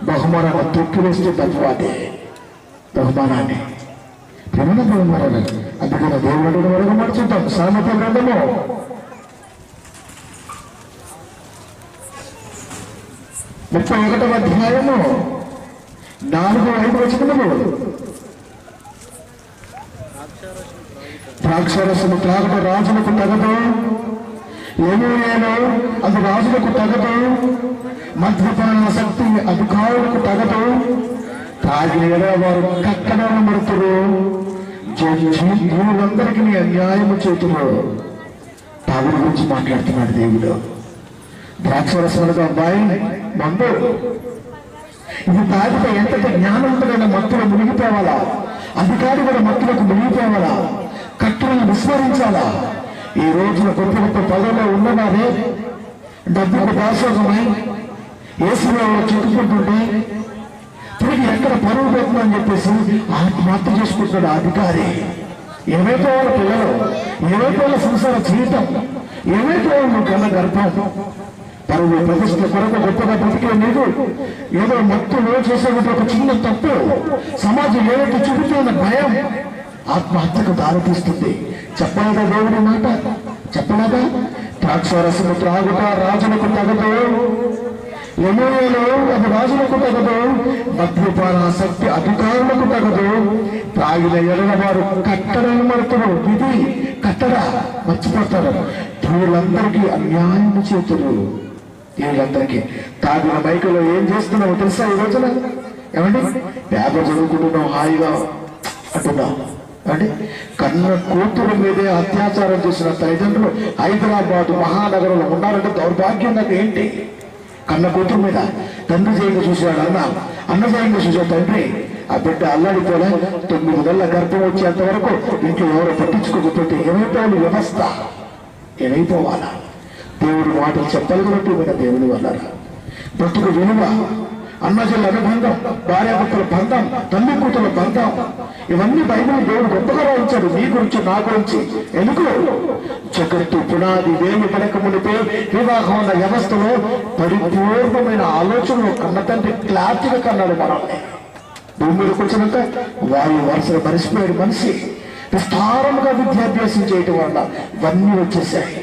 బహుమానాన్ని తొక్కి వేస్తే తత్వాదే బహుమానాన్ని బహుమానాన్ని. అందుకని దేవుడు వరకు మర్చుంటాం. సామెత గ్రంథము 31వ అధ్యాయము 4-5 వచనములు. ద్రాక్షారసము త్రాగట రాజులకు తగదు, ఏమో అది రాజులకు తగదు. మద్యపాన శక్తి అధికారులకు తగదు. తాగిన వారు కట్టడాలు మడుతురు, జీవులందరికీ అన్యాయము చేతురు. తాగుడు గురించి మాట్లాడుతున్నాడు దేవుడు. ద్రాక్షరసములకు అబ్బాయి మందు, ఇది తాగితే ఎంతటి జ్ఞానవంతుడైన మత్తులో మునిగిపోవాలా, అధికారి కూడా మత్తులకు మునిగిపోవాలా, కట్టులను విస్మరించాలా. ఈ రోజున గొప్ప గొప్ప పదవిలో ఉన్నవారే డబ్బుకు దాసోహమై ఏసులో చిక్కుకుంటుంటే తిరిగి ఎక్కడ పరువు పోతుందని చెప్పేసి ఆత్మహత్య చేసుకుంటున్నాడు అధికారి. ఏవైతే వాళ్ళ పిల్లలు, ఏవైతే వాళ్ళ సంసార జీవితం, ఏవైతే వాళ్ళు కన్న గర్భం, పరువు ప్రతిష్ట కొరకు గొప్పగా బ్రతికే నీరు ఏదో మత్తులో చేసేటువంటి ఒక చిన్న తప్పు సమాజం ఏదైతే చూపుతున్న భయం ఆత్మహత్యకు దారితీస్తుంది. చెప్పలేదా దేవుడి మాట? చెప్పలేదా? ద్రాక్షారసము త్రాగుట రాజులకు తగదు, ఎమోలో అది రాజులకు తగదు. మద్యపాన శక్తి అధికారులకు తగదు. తాగిన ఎడలవారు కట్టడలు మడుతురు. ఇది కట్టడ మర్చిపోతారు. వీళ్ళందరికీ అన్యాయం చేతులు. వీళ్ళందరికీ తాగిన మైకులో ఏం చేస్తున్నావు తెలుసా? ఈ రోజున ఏమండి పేపర్ చదువుకుంటున్నావు హాయిగా అంటున్నావు. అంటే కన్న కూతురు మీదే అత్యాచారం చేసిన తల్లిదండ్రులు హైదరాబాద్ మహానగరంలో ఉన్నారంటే దౌర్భాగ్యం. నాకు ఏంటి? కన్న కూతురు మీద తండ్రి చేయంగా చూసాడు అన్న చేయంగా చూసాడు తండ్రి. ఆ బిడ్డ అల్లాడిపోలే. 9 నెలల గర్భం వచ్చేంత వరకు ఇంట్లో ఎవరు పట్టించుకోకపోతే ఏమైపోవాలి? వ్యవస్థ ఏమైపోవాలా? దేవుడు మాటలు చెప్పగలిగినట్టు మీద దేవుడు వల్ల బ్రతుకు విలువ, అన్నజల అనుబంధం, భార్యాభర్తల బంధం, తల్లి కూతుల బంధం, ఇవన్నీ బైబిల్ దేవుడు గొప్పగా రాయించాడు నీ గురించి, నా గురించి. ఎందుకు? జగత్తు పునాది వేమి పడక మునిపే వివాహం అన్న వ్యవస్థలో పరిపూర్ణమైన ఆలోచనలు కన్న తండ్రి క్లారిటీగా కన్నాడు మనల్ని. భూమి మీదకి వచ్చినాక వాయు వరుసలు మరిసిపోయాడు మనిషి. విస్తారముగా విద్యాభ్యాసం చేయటం వల్ల ఇవన్నీ వచ్చేసాయి.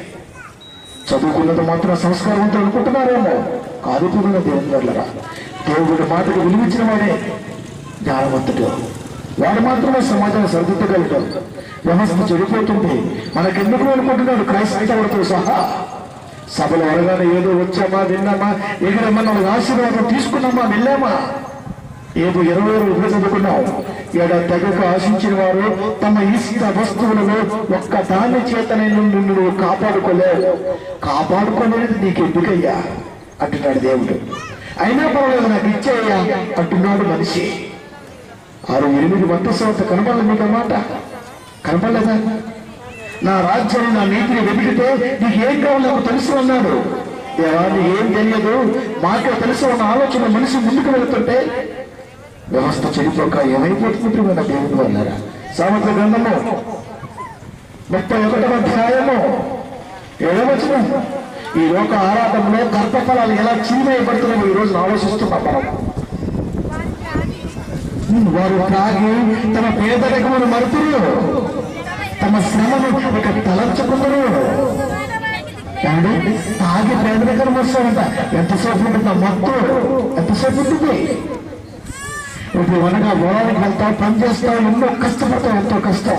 చదువుకున్నది మాత్రం సంస్కారవంతులు అనుకుంటున్నారేమో కాదు. కూడా దేవుని వల్లరా దేవుడి మాటకు విలువించిన వాడే జ్ఞానవంతుడు. వాడు మాత్రమే సమాజాన్ని సరిదిద్దగలడు. వ్యవస్థ చెడిపోతుంది. మనకెందుకు అనుకుంటున్నాడు క్రైస్తవులతో సహా. సభలు వరగానే ఏదో వచ్చామా, విన్నామా, ఎగిరమన్నా ఆశీర్వాదం తీసుకున్నామా, వెళ్ళామా, ఏదో 20 రూపాయలు చదువుకున్నాం. తెగకు ఆశించిన వారు తమ ఇష్ట వస్తువులలో ఒక్క దాని చేతనే నుండి నువ్వు కాపాడుకోలేదు నీకు ఎందుకయ్యా అంటున్నాడు దేవుడు. అయినా పర్వాలేదు నాకు ఇచ్చేయ్యా అంటున్నాడు మనిషి. 6-8 వంతసంత కనపడలేదు మీకు మాట? కనపడలేదా? నా రాజ్యాన్ని నా నీతిని వెతికితే నీకు ఏం కావాలో నాకు తెలుసు అన్నాడు. దేవాన్ని ఏం తెలియదు మాకే తెలుసు అన్న ఆలోచన మనిషి ముందుకు వెళుతుంటే వ్యవస్థ చెడిపోక ఏమైపోతుంది మన దేవుడు అన్నారా. సామెతల గ్రంథము 31వ అధ్యాయము 7వ వచనం. ఈ లోక ఆరాటంలో గర్భఫలాలు ఎలా చీమేయబడుతున్నాయో ఈ రోజు ఆలోచిస్తున్నాం మనం. వారు తాగి తమ పేదరికమును మరుతురు, తమ శ్రమను ఇక తలంచుకుందరు. తాగి పేదరికం వస్తాడంట. ఎంతసేపు ఉంటుంది మత్తు? ఎంతసేపు ఉంటుంది? ఇప్పుడు అనగా పొలానికి వెళ్తావు, పని చేస్తావు, ఎన్నో కష్టపడతావు, ఎంతో కష్టం.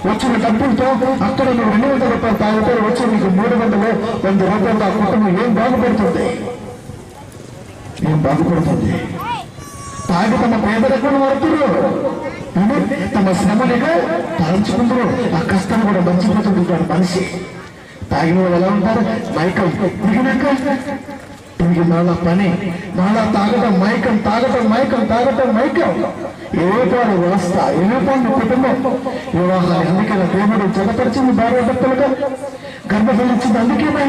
వచ్చిన డబ్బులతో అక్కడ నువ్వు 200 రూపాయలు తాగుతావు, వచ్చి నీకు 300, 100 రూపాయలు ఆ కుటుంబం ఏం బాగుపడుతుంది? ఏం బాగుపడుతుంది? తాగి తమ పేదరికం మరుతురు, తమ శ్రమనిగా తలంచుకుందరు. ఆ కష్టం కూడా మంచిపోతుంటాడు మనిషి. తాగిన వాళ్ళు ఎలా ఉంటారు? మైకం దిగినాక తిరిగి మళ్ళా పని, మళ్ళా తాగటం మైకం, తాగటం మైకం, తాగటం మైకం. ఏమైపోవాలి వ్యవస్థ, ఏమైపోయింది కుటుంబం, వివాహాలు. అందుకే దేవుడు జతపరిచింది భార్య భర్తలుగా, గర్భఫలించింది. అందుకేనా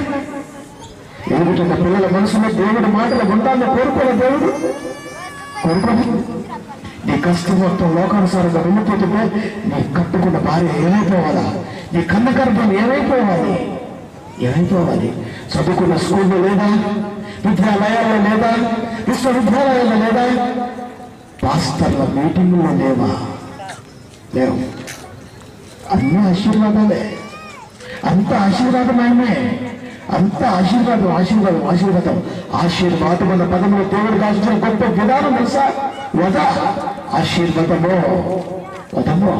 ఏమిటంటే పిల్లల మనసులో దేవుడి మాటలు ఉండాలని కోరుకోలే దేవుడు? కోరుకోని నీ కష్టం మొత్తం లోకానుసారంగా వెళ్ళిపోతుంటే నీ కట్టుకున్న భార్య ఏమైపోవాలా? నీ కన్న గర్భం ఏమైపోవాలి? ఏమైపోవాలి? చదువుకున్న స్కూల్లో లేదా? విద్యాలయాల్లో లేదా? విశ్వవిద్యాలయాల్లో లేదా? పాస్టర్ల మీటింగుల్లో లేవా? లేవు. అన్ని ఆశీర్వాదాలే, అంత ఆశీర్వాదమే, అంత ఆశీర్వాదం, ఆశీర్వాదం, ఆశీర్వాదం. ఆశీర్వాదం అన్న పదంలో దేవుడు రాసిన గొప్ప విధానం తెలుసా? వద. ఆశీర్వాదము, వదము.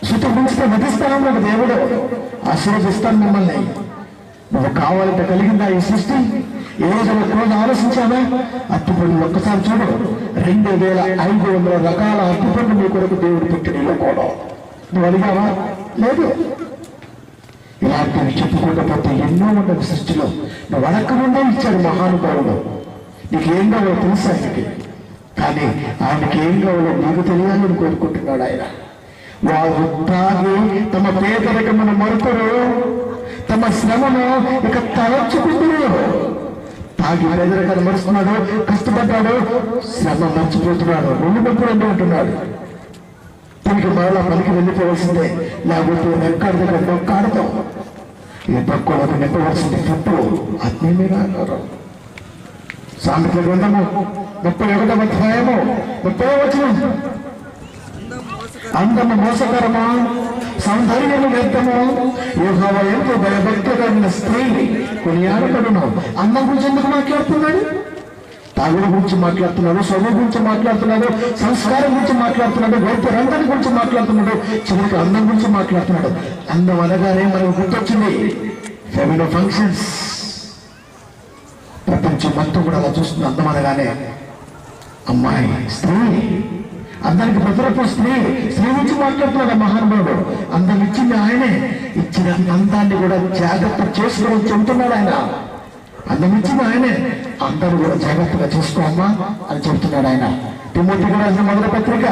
శృతి గురిస్తే వధిస్తానన్నాడు దేవుడు. ఆశీర్వదిస్తాను మిమ్మల్ని. నువ్వు కావాలంటే కలిగిందా ఈ సృష్టి? ఏ రోజు రోజు ఆలోచించావా? అరటిపండ్లు ఒక్కసారి చూడు. 2500 రకాల అరటిపండ్లు మీ కొరకు దేవుడు పెట్టిన కూడా నువ్వు అడిగావా? లేదు. ఇలాంటివి చెప్పుకుంటూ పోతే ఎన్నో ఉండవు సృష్టిలో. నువ్వు అడగకుండా ఇచ్చాడు మహానుభావుడు. నీకు ఏం కావాలో తెలుసు ఆయనకి, కానీ ఆయనకి ఏం కావాలో నీకు తెలియాలని కోరుకుంటున్నాడు ఆయన. వారు తాగి తమ పేదరికమును మరుతురు, తమ శ్రమను ఇక తలంచుకుంటున్నారు. తాగి పేదరికాన్ని మరుస్తున్నాడు, కష్టపడ్డాడు, శ్రమ మర్చిపోతున్నాడు, 2 ఉంటున్నాడు. తిరిగి మరలా పనికి వెళ్ళిపోవలసిందే, లేకపోతే ఎక్కడ దగ్గర నొక్కాడతాం. ఈ పక్కలకు నెప్పవలసింది తప్పు. ఆత్మీయమైన అన్నారు. సామెతల గ్రంథము 31వ అధ్యాయము 30వ వచనం. అందము మోసకరమా, సౌందర్యము వ్యర్థము, యెహోవా ఎంతో భయభక్తి కలిగిన స్త్రీ కొనియాడబడును. అందం గురించి ఎందుకు మాట్లాడుతున్నాడు? తాగుడు గురించి మాట్లాడుతున్నాడు, సొమ్ము గురించి మాట్లాడుతున్నాడు, సంస్కారం గురించి మాట్లాడుతున్నాడు, వైద్య రంగం గురించి మాట్లాడుతున్నాడు, చివరికి అందం గురించి మాట్లాడుతున్నాడు. అందం అనగానే మనకు గుర్తొచ్చింది ఫెమినో ఫంక్షన్స్. ప్రపంచం మొత్తం కూడా అలా చూస్తుంది. అందం అనగానే అమ్మాయి, స్త్రీ, అందరికి భద్రపు స్త్రీ గురించి మాట్లాడుతున్నాడు మహానుభావుడు. అందం ఇచ్చింది ఆయనే. ఇచ్చిన అందాన్ని కూడా జాగ్రత్త చేసుకోవడం చెబుతున్నాడు ఆయన. అందం ఇచ్చింది ఆయనే, అందరూ కూడా జాగ్రత్తగా చూసుకోమ్మా అని చెబుతున్నాడు ఆయన. తిమోతికి రాసిన మొదటి పత్రిక.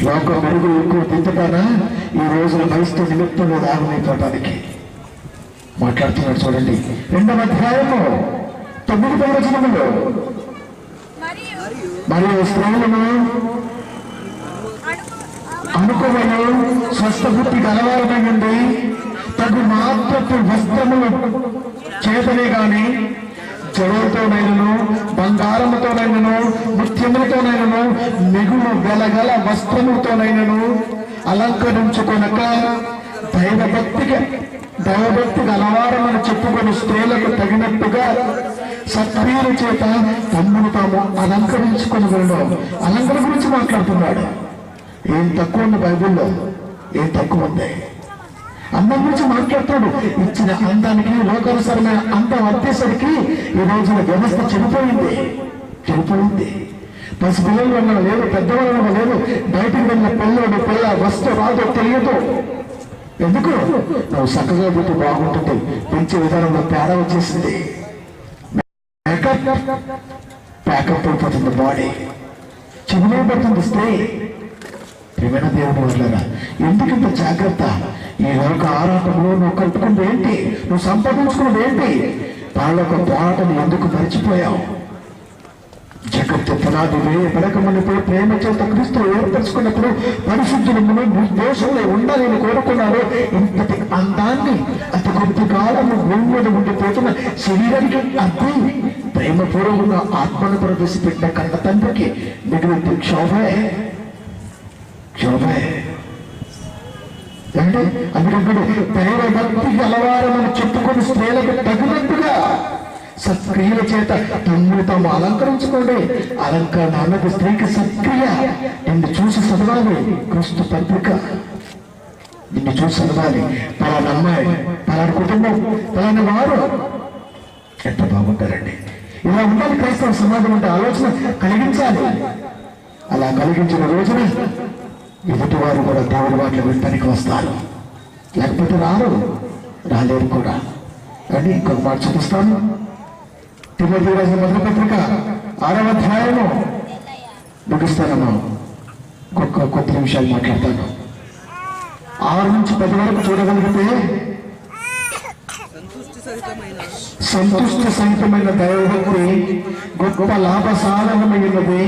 లోకం మెరుగు ఎక్కువ తింటుతానా ఈ రోజున వయసుతో నిమిత్తం ఆగమైపోవటానికి మాట్లాడుతున్నాడు. చూడండి 2వ అధ్యాయము 9వ వచనములో, మరియు స్త్రీలను అనుకోవను స్వస్థ బుద్ధి గలవారమై ఉండి తగు మాత్రపు వస్త్రములు చేతనే గాని చెవులతోనైనను, బంగారముతోనైనను, ముత్యములతోనైనను, మిగులు గలగల వస్త్రములతోనైనను అలంకరించుకొనక దైవభక్తి గలవారమని చెప్పుకొని స్త్రీలకు తగినట్టుగా సత్క్రియల చేత తమ్మును తాము అలంకరించుకొని వెళ్ళడం. అలంకరణ గురించి మాట్లాడుతున్నాడు. ఏం తక్కువ ఉంది బైబిల్లో? ఏం తక్కువ ఉంది? అందం గురించి మాట్లాడుతాడు. ఇచ్చిన అందానికి లోకానుసారమైన అందం వచ్చేసరికి ఈ రోజున వ్యవస్థ చెడిపోయింది. పసిపిల్లల వల్ల లేదు, పెద్దవాళ్ళ వల్ల లేదు. బయటికి వెళ్ళిన పిల్లడు పిల్ల వస్తూ రాదో తెలియదు. ఎందుకు? నువ్వు చక్కగా పోతే బాగుంటుంది. పెంచే విధానంలో తేడా వచ్చేసింది. ప్యాకప్ అయిపోతుంది బాడీ, చెవిలో పడుతుంది స్త్రీ. ప్రియమైన దేవుడు వాళ్ళరా, ఎందుకంత జాగ్రత్త? ఈ లోక ఆరాటంలో నువ్వు కట్టుకున్నది ఏంటి? నువ్వు సంపాదించుకున్నది ఏంటి? వాళ్ళొక పోరాటం ఎందుకు మరిచిపోయావు? జగత్తు పునాది వేయబడకమునిపోయి ప్రేమ చేత క్రీస్తు ఏర్పరచుకున్నప్పుడు పరిశుద్ధులమును నిర్దోషంలో ఉండాలని కోరుకున్నారు. ఇంతటి అందాన్ని అతి కొద్ది కాలము భూమి మీద ఉండిపోతున్న శరీరానికి అర్థం ప్రేమపూర్వకంగా ఆత్మను ప్రవేశపెట్టిన కన్న తండ్రికి మిగిలిన క్షోభే. అంటే అందుకంటే దైవ భక్తికి అలవారమని చెప్పుకొని స్త్రీలకు తగినట్టుగా సత్క్రియల చేత తమ్ముడు తాము అలంకరించుకోండి. అలంకరణ అన్నది స్త్రీకి సత్క్రియ. నిన్ను చూసి చదవాలి క్రీస్తు పత్రిక, నిన్ను చూసి చదవాలి. పలానా అమ్మాయి, పలానా కుటుంబం, పలానా వారు ఎంత బాగుంటారండి. ఇలా ఉండాలి క్రైస్తవ సమాజం అంటే ఆలోచన కలిగించాలి. అలా కలిగించిన రోజున ఎదుటి వారు కూడా దేవుడి వాటిని వినటానికి వస్తారు, లేకపోతే రాలేరు కూడా. కానీ ఇంకొక మాట చూపిస్తాను. తిమోతి రాసిన మొదటి పత్రిక 6వ అధ్యాయము ముగిస్తానమ్మా. కొద్ది నిమిషాలు మాట్లాడతాను. 6 నుంచి 10 వరకు చూడగలిగితే సంతుష్టి సహితమైన దైవభక్తి గొప్ప లాభసాధనమైనది.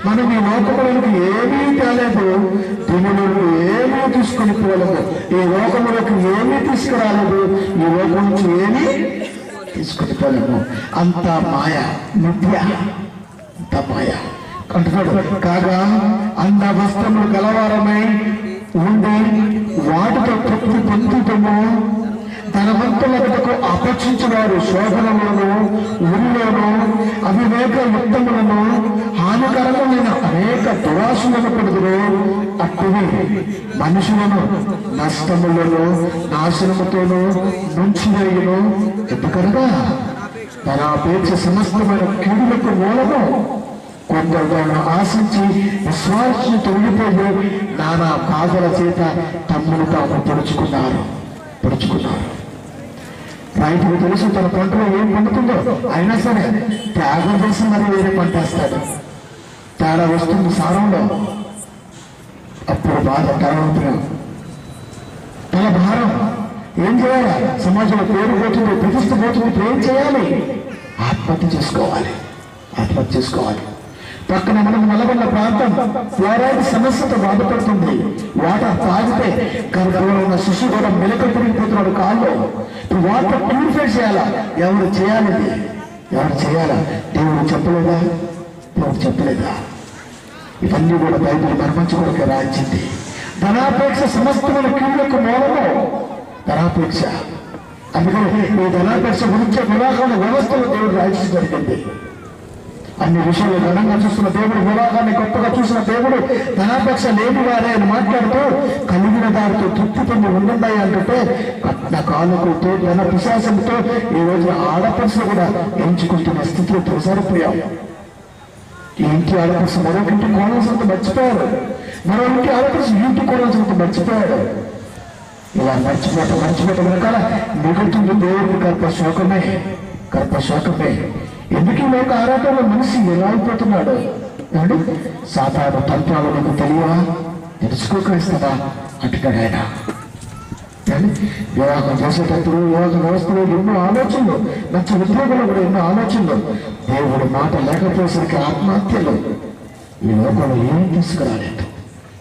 మనం ఈ లోకములకు ఏమీ తేలేదు, దేవుడు ఏమీ తీసుకుని పోలేదు. ఈ లోకములకు ఏమీ తీసుకురాలేదు, ఈ లోకం నుంచి ఏమీ తీసుకుని పోలేము. అంత మాయ, మిథ్య, అంత మాయ అంటున్నాడు. కాగా అంద వస్త్రములు గలవారమై ఉండి వాటితో తృప్తి పొందుతాము. ధనవంతులకు అపేక్షించినారు శోధనలను, ఊరిలోను అవివేక యుద్ధములను, హానికరమైన అనేక దురాశలను పడుదురు. అట్టువి మనుషులను నష్టములను నాశనముతోనూ నుంచివేయును. ఎందుకనగా ధనాపేక్ష సమస్తమైన కీడులకు మూలము. కొందరు ఆశించి విశ్వాసం తొలగిపోయి నానా బాధల చేత తమ్ముడు తాము పొడుచుకున్నారు. రైతుకు తెలుసు తన పంటలో ఏం పండుతుందో, అయినా సరే త్యాగం చేసి మరి వేరే పంట వేస్తాడు. తేడా వస్తుంది సారంలో. అప్పుడు బాధ తల భారం. ఏం చేయాలి? సమాజంలో పేరు పోతుంది, ప్రతిష్ట పోతుంది. ఇప్పుడు ఏం చేయాలి? ఆత్మహత్య చేసుకోవాలి. పక్కన మనం నల్లగొండ ప్రాంతం ఫ్లోరైడ్ సమస్యతో బాధపడుతుంది. వాటర్ తాగితే గర్భంలో ఉన్న శిశువు కూడా మెలక తిరిగిపోతున్నాడు కాళ్ళు. ఇప్పుడు వాటర్ ప్యూరిఫై చేయాలా? ఎవరు చేయాలా? దేవుడు చెప్పలేదా? ఇవన్నీ కూడా బైబిల్ మర్మంచి కొరకు రాయించింది. ధనాపేక్ష సమస్తమైన కీళ్లకు మూలము ధనాపేక్ష. అందుకని ఈ ధనాపేక్ష గురించి వివాహం వ్యవస్థలో దేవుడు రాయించడం జరిగింది. అన్ని విషయాలు ఘనంగా చూస్తున్న దేవుడు, వివాహాన్ని గొప్పగా చూసిన దేవుడు ధనాపేక్ష లేని వారే అని మాట్లాడుతూ కలిగిన దారితో తృప్తి పొంది ఉండండి అంటుంటే కట్న కానుకలతో ధన పిశాసంతో ఈ రోజు ఆడపడుచులు కూడా ఎంచుకుంటున్న స్థితిలో ప్రసారిపోయాం. ఈ ఇంటి ఆడపడుచు మరొకటి కోణాల్సినంత మర్చిపోయారు, మరో ఇంటి ఆడపడుచు ఇంటి కోణాల్సినంత మర్చిపోయాడు. ఇలా మర్చిపోవటం వెనకాల మిగులుతుంది దేవుడికి గర్భ శోకమే. ఎందుకు ఈ లోక ఆరాటంలో మనిషి ఎలా అయిపోతున్నాడు? అండి సాధారణ తంత్రాలకు తెలియవా? తెలుసుకోకరిస్తావా అంటున్నాడు ఆయన. వివాహం చేసేటప్పుడు వివాహ వ్యవస్థలో ఎన్నో ఆలోచనలు, మంచి ఉద్యోగంలో కూడా ఎన్నో ఆలోచనలు. దేవుడు మాట లేకపోయేసరికి ఆత్మహత్యలు. ఈ లోకంలో ఏమీ తీసుకురాలేదు,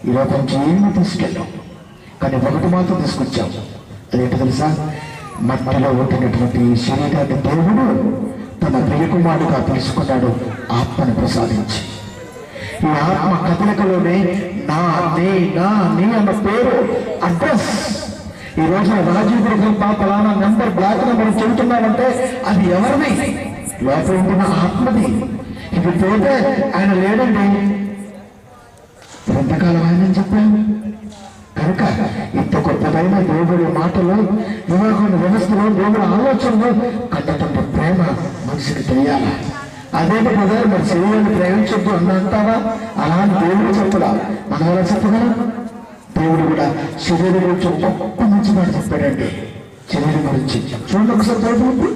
ఈ లోకం నుంచి ఏమీ తీసుకెళ్ళాం. కానీ ఒకటి మాత్రం తీసుకొచ్చాము. అదేంటి తెలుసా? మట్టిలో ఉంటున్నటువంటి శరీరాన్ని దేవుడు తన ప్రియకుమారుడుగా తెలుసుకున్నాడు, ఆత్మను ప్రసాదించి. ఈ ఆత్మ కథలికలోనే నా నీ అన్న పేరు అడ్రస్. ఈ రోజున రాజీవ్ గృహం పలానా నెంబర్ బ్లాక్ నెంబర్ చెబుతున్నామంటే అది ఎవరిది? లోపల ఉంటున్న ఆత్మది. ఇది పోతే ఆయన లేడండి, ఎంతకాలం ఆయన చెప్పాను. కనుక ఇంత గొప్పదైన దేవుడి మాటలో, వివాహం వ్యవస్థలో, దేవుడి ఆలోచనలో కన్నతంత ప్రేమ మనిషికి తెలియాలి. అదేంటి కదా మరి శరీరాన్ని ప్రేమించొద్దు అంటావా? అలాంటి దేవుడు చెప్పడా? మనం ఎలా చెప్పగలం? దేవుడు కూడా శరీరం గురించి గొప్ప మంచి మాట చెప్పాడండి. శరీరం గురించి చూడండి ఒకసారి చదువు.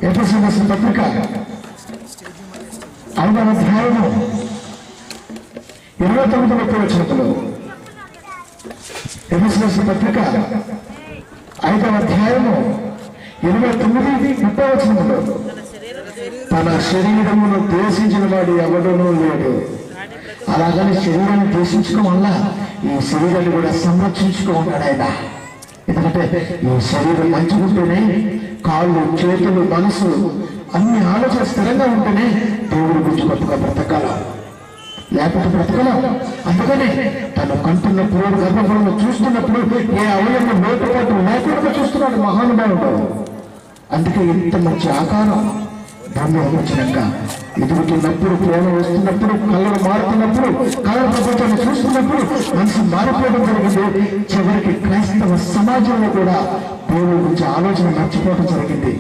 ఎఫెసీయులకు రాసిన పత్రిక 5వ అధ్యాయము 29-30 ఎఫెసీయులకు రాసిన పత్రిక 5వ అధ్యాయము 29-30 తన శరీరమును ద్వేషించిన వాడు ఎవడనూ లేడు. అలాగని శరీరాన్ని ద్వేషించడం వల్ల ఈ శరీరాన్ని కూడా సంరక్షించుకున్నాడు ఆయన. ఎందుకంటే ఈ శరీరం మంచిగా ఉంటేనే కాళ్ళు, చేతులు, మనసు అన్ని ఆలోచన స్థిరంగా ఉంటేనే దేవుడి గురించి గొప్పగా బ్రతకాలం, లేకపోతే బ్రతకలం. అందుకని తను కంటున్న పురోడు గర్భఫలంలో చూస్తున్నప్పుడు ఏ అవయవం లోటుపాటు లేకుండా చూస్తున్నాడు మహానుభావుడు. అందుకే ఇంత మంచి ఆకారం భూమి వచ్చినాక ఎదుగుతున్నప్పుడు, ప్రేమ వస్తున్నప్పుడు, కళ్ళను మారుతున్నప్పుడు, కళల ప్రపంచాన్ని చూస్తున్నప్పుడు మనసు మారిపోవడం జరిగింది. చివరికి క్రైస్తవ సమాజంలో కూడా దేవుడి గురించి ఆలోచన మర్చిపోవడం జరిగింది.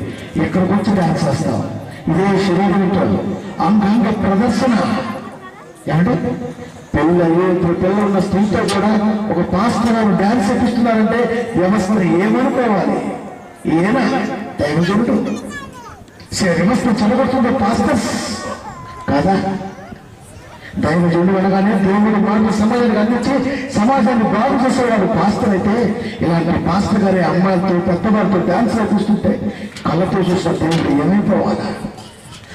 ఎక్కడికి వచ్చి డాన్స్ చేస్తాం, ఇదే శరీరంతో అంగాంగ ప్రదర్శన. అంటే పెళ్ళయ్యే పిల్లలు ఉన్న స్త్రీతో కూడా ఒక పాస్టర్ గారు డాన్స్ చేపిస్తున్నారంటే వ్యవస్థను ఏమనుకోవాలి? ఈయన దైవజనుడు, వ్యవస్థ చెడగొడుతుండే పాస్టర్స్ కాదా? దైవజనుడు అనగానే దేవుడి మాటలు సమాజానికి అందించి సమాజాన్ని బాగు చేసేవాడు పాస్టర్. అయితే ఇలాంటి పాస్టర్ గారి అమ్మాయిలతో, పెద్దవాళ్ళతో డాన్స్ చూస్తుంటే కళ్ళతో చూసిన దేవుడు ఏమైపోవాలా?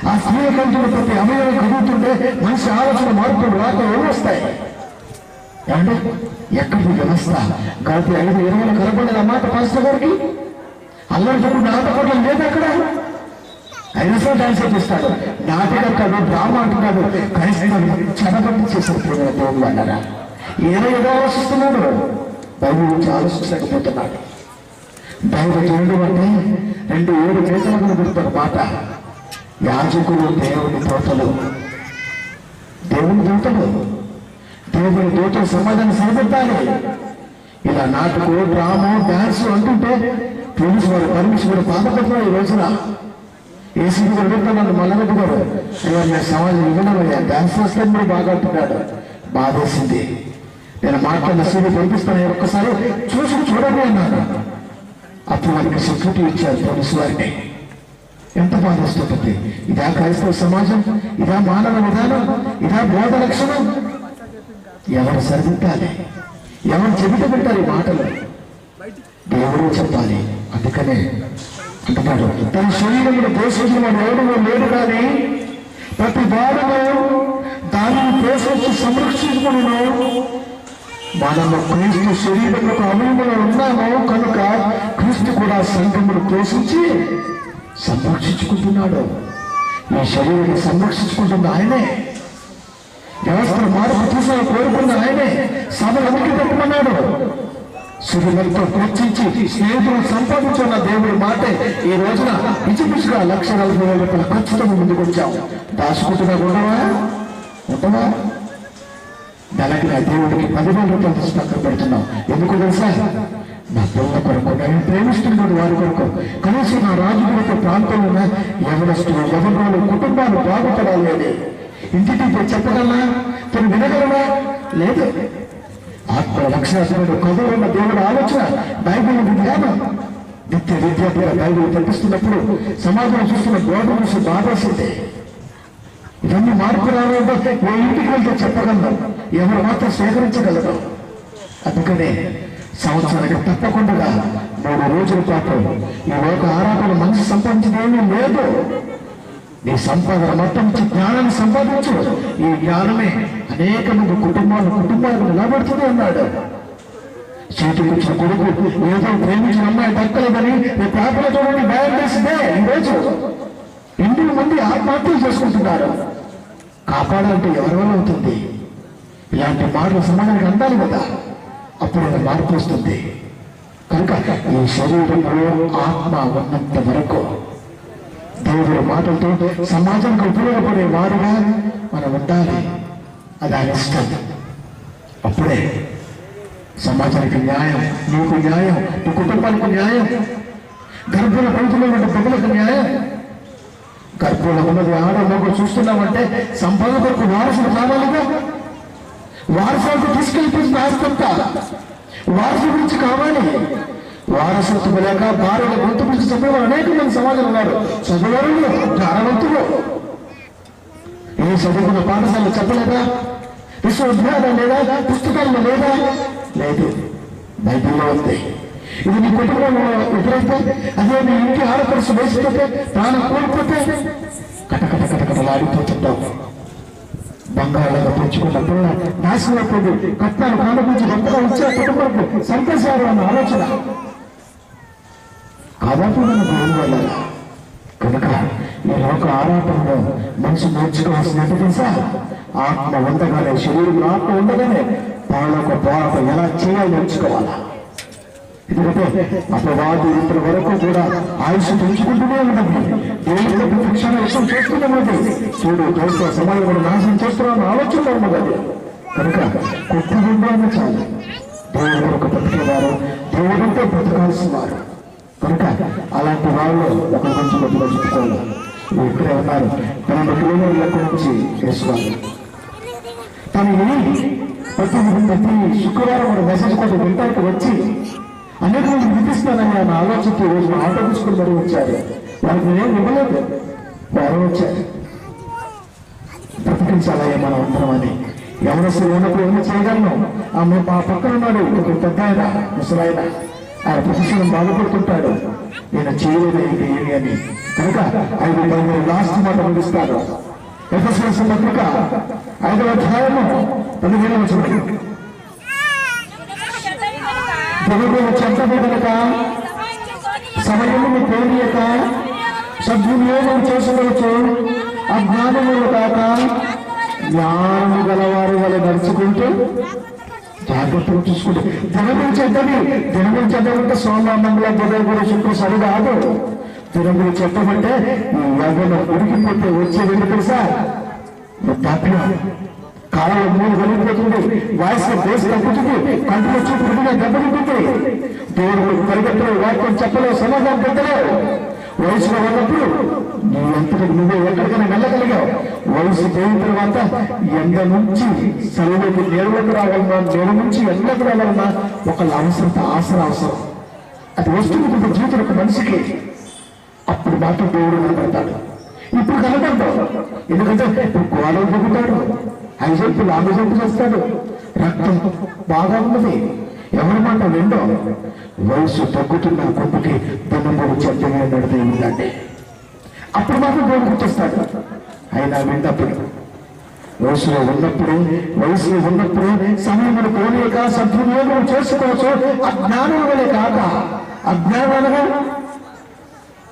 ఆ స్త్రీల కంటున్న ప్రతి అమయం కదుగుతుంటే మనిషి ఆలోచన మార్పులు రాక ఏమొస్తాయి అంటే ఎక్కడి వ్యవస్థ? గత 5-20 కనపడేది అన్నమాట పాస్టర్ గారికి. అల్లరి చెప్పుడు ఆటపాటలు లేదు అక్కడ. అయినా సరే డాన్స్ చేపిస్తాడు. నాటకం కాదు, డ్రామా అంటున్నాడు. క్రైస్తవులు చెడగొట్టి చేసేప్పుడు దేవుడు అన్నారా? ఏదో ఆలోచిస్తున్నాడు, బైబిల్ గురించి ఆలోచించలేకపోతున్నాడు. దైవజనుడు అంటే 2-7 మేకలను గుర్తున్న మాట. యాజకులు దేవుని దూతలు, దేవుని దూతలు, దేవుని దూతలు సమాజాన్ని సరిపెట్టాలి. ఇలా నాటకు, డ్రామా, డాన్స్ అంటుంటే పోలీసు వారు పర్మిషన్ కూడా బాధపడుతున్నారు. ఈ రోజున ఏసీబీ అడుగుతున్నాను మల్లరెడ్డి గారు, అయ్యా నేను సమాజం ఇవ్వనయ్యా, డాన్స్ వేస్తే మీరు బాగా అంటున్నాడు. బాధేసింది. నేను మాట్లాడిన సీడీ పంపిస్తాను, ఒక్కసారి చూడండి అన్నాను. అప్పుడు వారికి సెక్యూరిటీ ఇచ్చారు పోలీసు వారిని. ఎంత బాధేస్తుంది! ఇదా క్రైస్తవ సమాజం? ఇదా మానవ విధానం? ఇదా బోధ లక్షణం? ఎవరు సరిదిద్దాలి? ఎవరు చెబితే పెట్టాలి ఈ మాటలు? దేవుడు చెప్పాలి. అందుకనే అంటున్నాడు, తన శరీరంలో పోషించిన వాడు ఎవడో లేడు, కానీ ప్రతి వాడును దానిని పోషించి సంరక్షించుకును. మనము క్రీస్తు శరీరంలో అవయవంలో ఉన్నాము కనుక క్రీస్తు కూడా సంఘమును పోషించి సంరక్షించుకుంటున్నాడు. ఈ శరీరాన్ని సంరక్షించుకుంటున్న ఆయనే. వ్యవస్థను మార్పు తీసిన కోరుకున్న ఆయనే. సభలు అనికి పెట్టుకున్నాడు. సుఖంతో ప్రోత్సహించి స్నేహితులు సంపాదించున్న దేవుడి మాటే ఈ రోజున పిచ్చిపిచ్చిగా 1,40,000 ఖర్చుతో ముందుకు వచ్చాం. దాచుకుంటున్నా ఉండవా? నెలకి నా దేవుడికి 10,000 రూపాయలు తీసి పక్కన పెడుతున్నాం. ఎందుకు తెలుసా? నా పిల్లల కొరకు, నేను ప్రేమిస్తున్నాడు వారి కొరకు. కనీసం నా రాజుగుడితో ప్రాంతంలో ఉన్న ఎవరస్తులు, ఎవరు కుటుంబాలు బాగుపడాలి అని ఇంటికి చెప్పగలనా? తను వినగలనా? లేదు. ఆత్మ లక్షణాలు కథలు ఉన్న దేవుడు ఆలోచన, బైబిల్ జ్ఞానం, నిత్య విద్యార్థుల బైబిల్ పంపిస్తున్నప్పుడు సమాజంలో చూస్తున్న బోధ నుంచి బాధేసింది. ఇవన్నీ మార్పు రావాలంటే ఏ ఇంటికి వెళ్తే చెప్పగలరు, ఎవరు మాత్రం సేకరించగలరు. అందుకనే సంవత్సరానికి తప్పకుండా 3 రోజుల పాటు ఈ లోక ఆరాధన మనిషి సంపాదించేదేమీ లేదు. నీ సంపాదన మొత్తం నుంచి జ్ఞానాన్ని సంపాదించు. ఈ జ్ఞానమే అనేక మంది కుటుంబాలకు నిలబడుతుంది అన్నాడు. చేతికి వచ్చిన కొడుకు ఏదో ప్రేమించిన అమ్మాయి దక్కలేదని పేపర్లో చూడండి, డయాబెటీస్ డే. ఈరోజు 8 మంది ఆత్మహత్యలు చేసుకుంటున్నారు. కాపాడాలంటే ఎవరి వల్ల అవుతుంది? ఇలాంటి మాటలు సమాజానికి అందాలి కదా, అప్పుడు మార్పు వస్తుంది. కనుక ఈ శరీరంలో ఆత్మ ఉన్నంత వరకు దేవుడి మాటలతో సమాజానికి ఉపయోగపడే వారుగా మనం ఉండాలి. అది ఆయన ఇష్టం. అప్పుడే సమాజానికి న్యాయం, నీకు న్యాయం, నీ కుటుంబానికి న్యాయం, గర్భంలో పడుతున్న బిడ్డలకు న్యాయం. గర్భంలో ఉన్నది ఆడమొగ చూస్తున్నామంటే సంపద కొరకు వారసులు కావాలిగా. వారసత్వం తీసుకెళ్ళిపోతుంది ఆస్తంతా. వారసు గురించి కావాలి. వారసత్వం లేక భార్యల గొంతు గురించి చెప్పేవారు అనేక మంది సమాజం ఉన్నారు. చదువులు జ్ఞానవంతులు ఏ చదువుకున్న పాఠశాలలో చెప్పలేదా? విశ్వవిద్యాలయం లేదా? పుస్తకాల్లో లేదా? లేదు, బైబిల్లో ఉంది. ఇది నీ కుటుంబంలో ఎదురైతే, అదే నీ ఇంటి ఆడపడుచు వేసిపోతే, ప్రాణం కోల్పోతే కటకటలాడిపోతుంటావు. బంగాళాగా పెంచుకున్న పిల్ల నాశనం అయిపోయింది. కట్నాలు కాళ్ళ గురించి గొప్పగా వచ్చే కుటుంబానికి సంతోషాలు అన్న ఆలోచన కాబట్టి మన దేవుని వల్ల. కనుక ఈ లోక ఆరాటంలో మనిషి నేర్చుకోవాల్సిన తెలుసా? ఆత్మ ఉండగానే, శరీరం ఆత్మ ఉండగానే పాలక పోరాటం ఎలా చేయాలి నేర్చుకోవాలా. ఎందుకంటే అపవాది ఇంత వరకు కూడా ఆయుష్ పెంచుకుంటూనే ఉన్నది. దేవుడితో ప్రతిక్షణ విషయం చేస్తూనే ఉన్నది. చూడు, దోస్త సమాజం కూడా నాశనం చేస్తున్నాను ఆలోచనలో ఉన్నది. కనుక కొట్టుకుంటూ చాలు. దేవుడు కొరకు బ్రతికేవారు, దేవుడితో బ్రతకాల్సిన వారు. కనుక అలాంటి వాళ్ళు ఒక మంచి గొప్పగా చెప్పుకోవాలి. ఇక్కడే ఉన్నారు 12 కిలోమీటర్ల నుంచి చేసుకోవాలి. తను ప్రతి శుక్రవారం ఒక మెసేజ్ కొంచెం వింటానికి వచ్చి అనేక మంది వినిపిస్తానని ఆయన ఆలోచించి రోజు ఆటో తీసుకుని మరీ వచ్చారు. వాళ్ళకి నేనేం ఇవ్వలేదు, వారు వచ్చారు. బ్రతికించాలయ్యా మనం అందరం అని. ఎవరసలు ఉన్నప్పుడు ఏమో చేయగలను. ఆమె మా పక్కన ఉన్నాడు ఒక పెద్ద ఆయన, ముసలాయన. ఆయన ప్రతిష్టం బాధపడుతుంటాడు, నేను చేయలేదు ఇది ఏమి అని. కనుక 5 లాస్ట్ మాట ముగిస్తాడు. ఎఫెసీయులకు పత్రిక 5వ అధ్యాయము 15వ వచనం. ప్రభువు చెంతము కనుక సమయమును పోనీయక సద్వినియోగం చేసుకోవచ్చు. అజ్ఞానములు కాక జ్ఞానము గలవారి వల్ల నడుచుకుంటూ జాగ్రత్తలు చూసుకుంటే దినములు చెడ్డమంటే సోమవారంలో బుధవారం శుక్ర సరి కాదు. దినములు చెడ్డమంటే ఎవరైనా ఉడికిపోతే వచ్చేది ఎందుకు తెలుసా? వృద్ధాప్యం. కాలంలో 3 కలిగిపోతుంది, వయసు బేసు తగ్గుతుంది, కంటిలో చూపుడుగా దెబ్బతింటుంది. దేవుడు పరిగెత్తలు, వాక్యం చెప్పలేవు, సమాధానం పెట్టలేవు. వయసులో ఉన్నప్పుడు నీ ఎంతటి నువ్వు ఎక్కడికైనా వెళ్ళగలిగావు. వయసు పోయిన తర్వాత ఎండ నుంచి చలిలోకి నేరులోకి రావాలన్నా, నేల నుంచి ఎండకు రావాలన్నా ఒకళ్ళ అవసరత, ఆసర అవసరం. అది వస్తుంది జీవితం ఒక మనిషికి. అప్పుడు మాత్రం దేవుడు కనబడతాడు. ఇప్పుడు కనబడతాడు. ఎందుకంటే ఇప్పుడు గోడలు దిగుతాడు, 5 జంపులు 6 జంపులు చేస్తాడు. రక్తం బాగా ఉన్నది. ఎవరి మాట రెండో వయసు తగ్గుతున్న కొట్టుకి దండం చెడ్డగా నడితే ఉందండి. అప్పుడు మాత్రం దేవుడు గుర్తొస్తాడు. అయినా విన్నప్పుడు వయసులో ఉన్నప్పుడు సమయమును పోనీయక సద్వినియోగం చేసుకోవచ్చు. అజ్ఞానం వలె కాక. అజ్ఞానాలుగా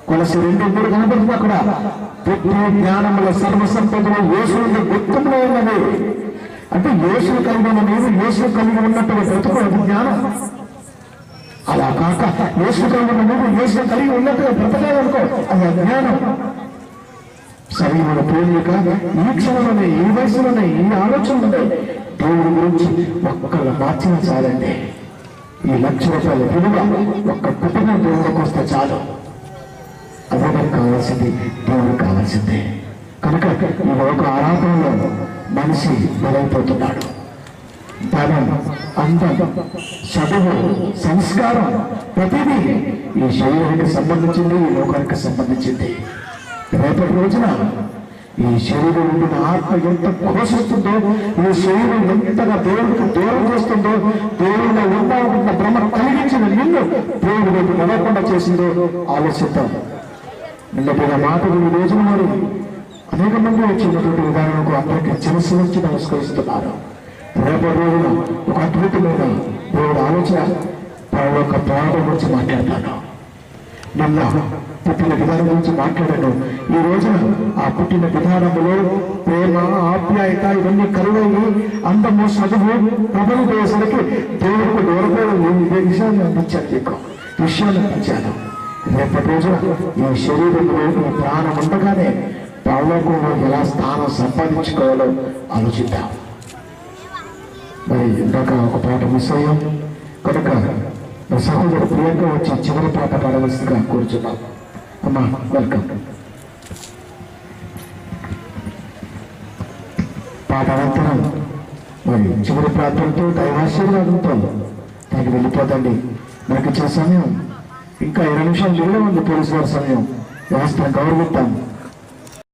కొలసి 2:3 కనబడుతుంది అక్కడ. పుట్టు జ్ఞానముల సర్వసంపదలు యేసుని గుర్తులో ఉన్నది. అంటే యేసును కలిగి ఉన్న నీవు, యేసును కలిగి ఉన్నటువంటి బ్రతుకు అది జ్ఞానం. అలా కాక యేసును కలిగి ఉన్న నువ్వు యేసును కలిగి ఉన్నట్టుగా బ్రతకాలనుకో, అది అజ్ఞానం. శరీరంలో పోనీయక ఈ క్షణంలోనే, ఈ వయసులోనే, ఈ ఆలోచనలోనే దేవుడి గురించి ఒక్కళ్ళ మార్చిన చాలండి. ఈ ₹1,00,000 విలువ ఒక్క కుటుంబం దేవుడికి వస్తే చాలు. అదే నాకు కావాల్సింది, దేవుడికి కావాల్సిందే. కనుక ఈ లోక ఆరాధనలో మనిషి బలైపోతున్నాడు. ధనం, అందం, చదువు, సంస్కారం ప్రతిదీ ఈ శరీరానికి సంబంధించింది, ఈ లోకానికి సంబంధించింది. రేపటి రోజున ఈ శరీరం ఉండిన ఆత్మ ఎంత కోసిస్తుందో, ఈ శరీరం ఎంతగా దేవుడికి దూరం చేస్తుందో, దేవుడిలో ఉన్న భ్రమ కలిగించిన నిన్ను దేవుడి వైపు నడవకుండా చేసిందో ఆలోచిద్దాం. నిన్నటిన మాటలు ఈ రోజున మరి అనేక మంది వచ్చినటువంటి విధానాలకు అందరికీ చిరస్సు వచ్చి నమస్కరిస్తున్నారు. రేపటి రోజున ఒక అద్భుతమైన దేవుడు ఆలోచన ఒక పోరాటం గురించి మాట్లాడతాను. నిన్న పుట్టిన విధానం గురించి మాట్లాడాను. ఈ రోజున ఆ పుట్టిన విధానంలో ప్రేమ, ఆప్యాయత ఇవన్నీ కరువయ్యి అందము, చదువు ప్రబలిపోయేసరికి దేవుడికి దూరపోవడం ఇదే విషయాన్ని అందించాను. విషయాన్ని అందించాను. రేపటి రోజున ఈ శరీరంలో ఈ ప్రాణం ఉండగానే పరలోకంలో ఎలా స్థానం సంపాదించుకోవాలో ఆలోచిద్దాం. మరి ఇందాక ఒక పాట మిస్ అయ్యాం కనుక సహోదరు ప్రియాంక వచ్చి చివరి పాట పాడవలసిందిగా కూర్చున్నాం. అమ్మా, వెల్కమ్. పాట అనంతరం మరి చివరి ప్రాంతంతో దైవాశీర్వాదంతో దానికి వెళ్ళిపోతండి. మనకి ఇచ్చే సమయం ఇంకా 20 నిమిషాలు మిగిలి ఉంది. పోలీసు వారి సమయం. వ్యవస్థను గౌరవిద్దాం.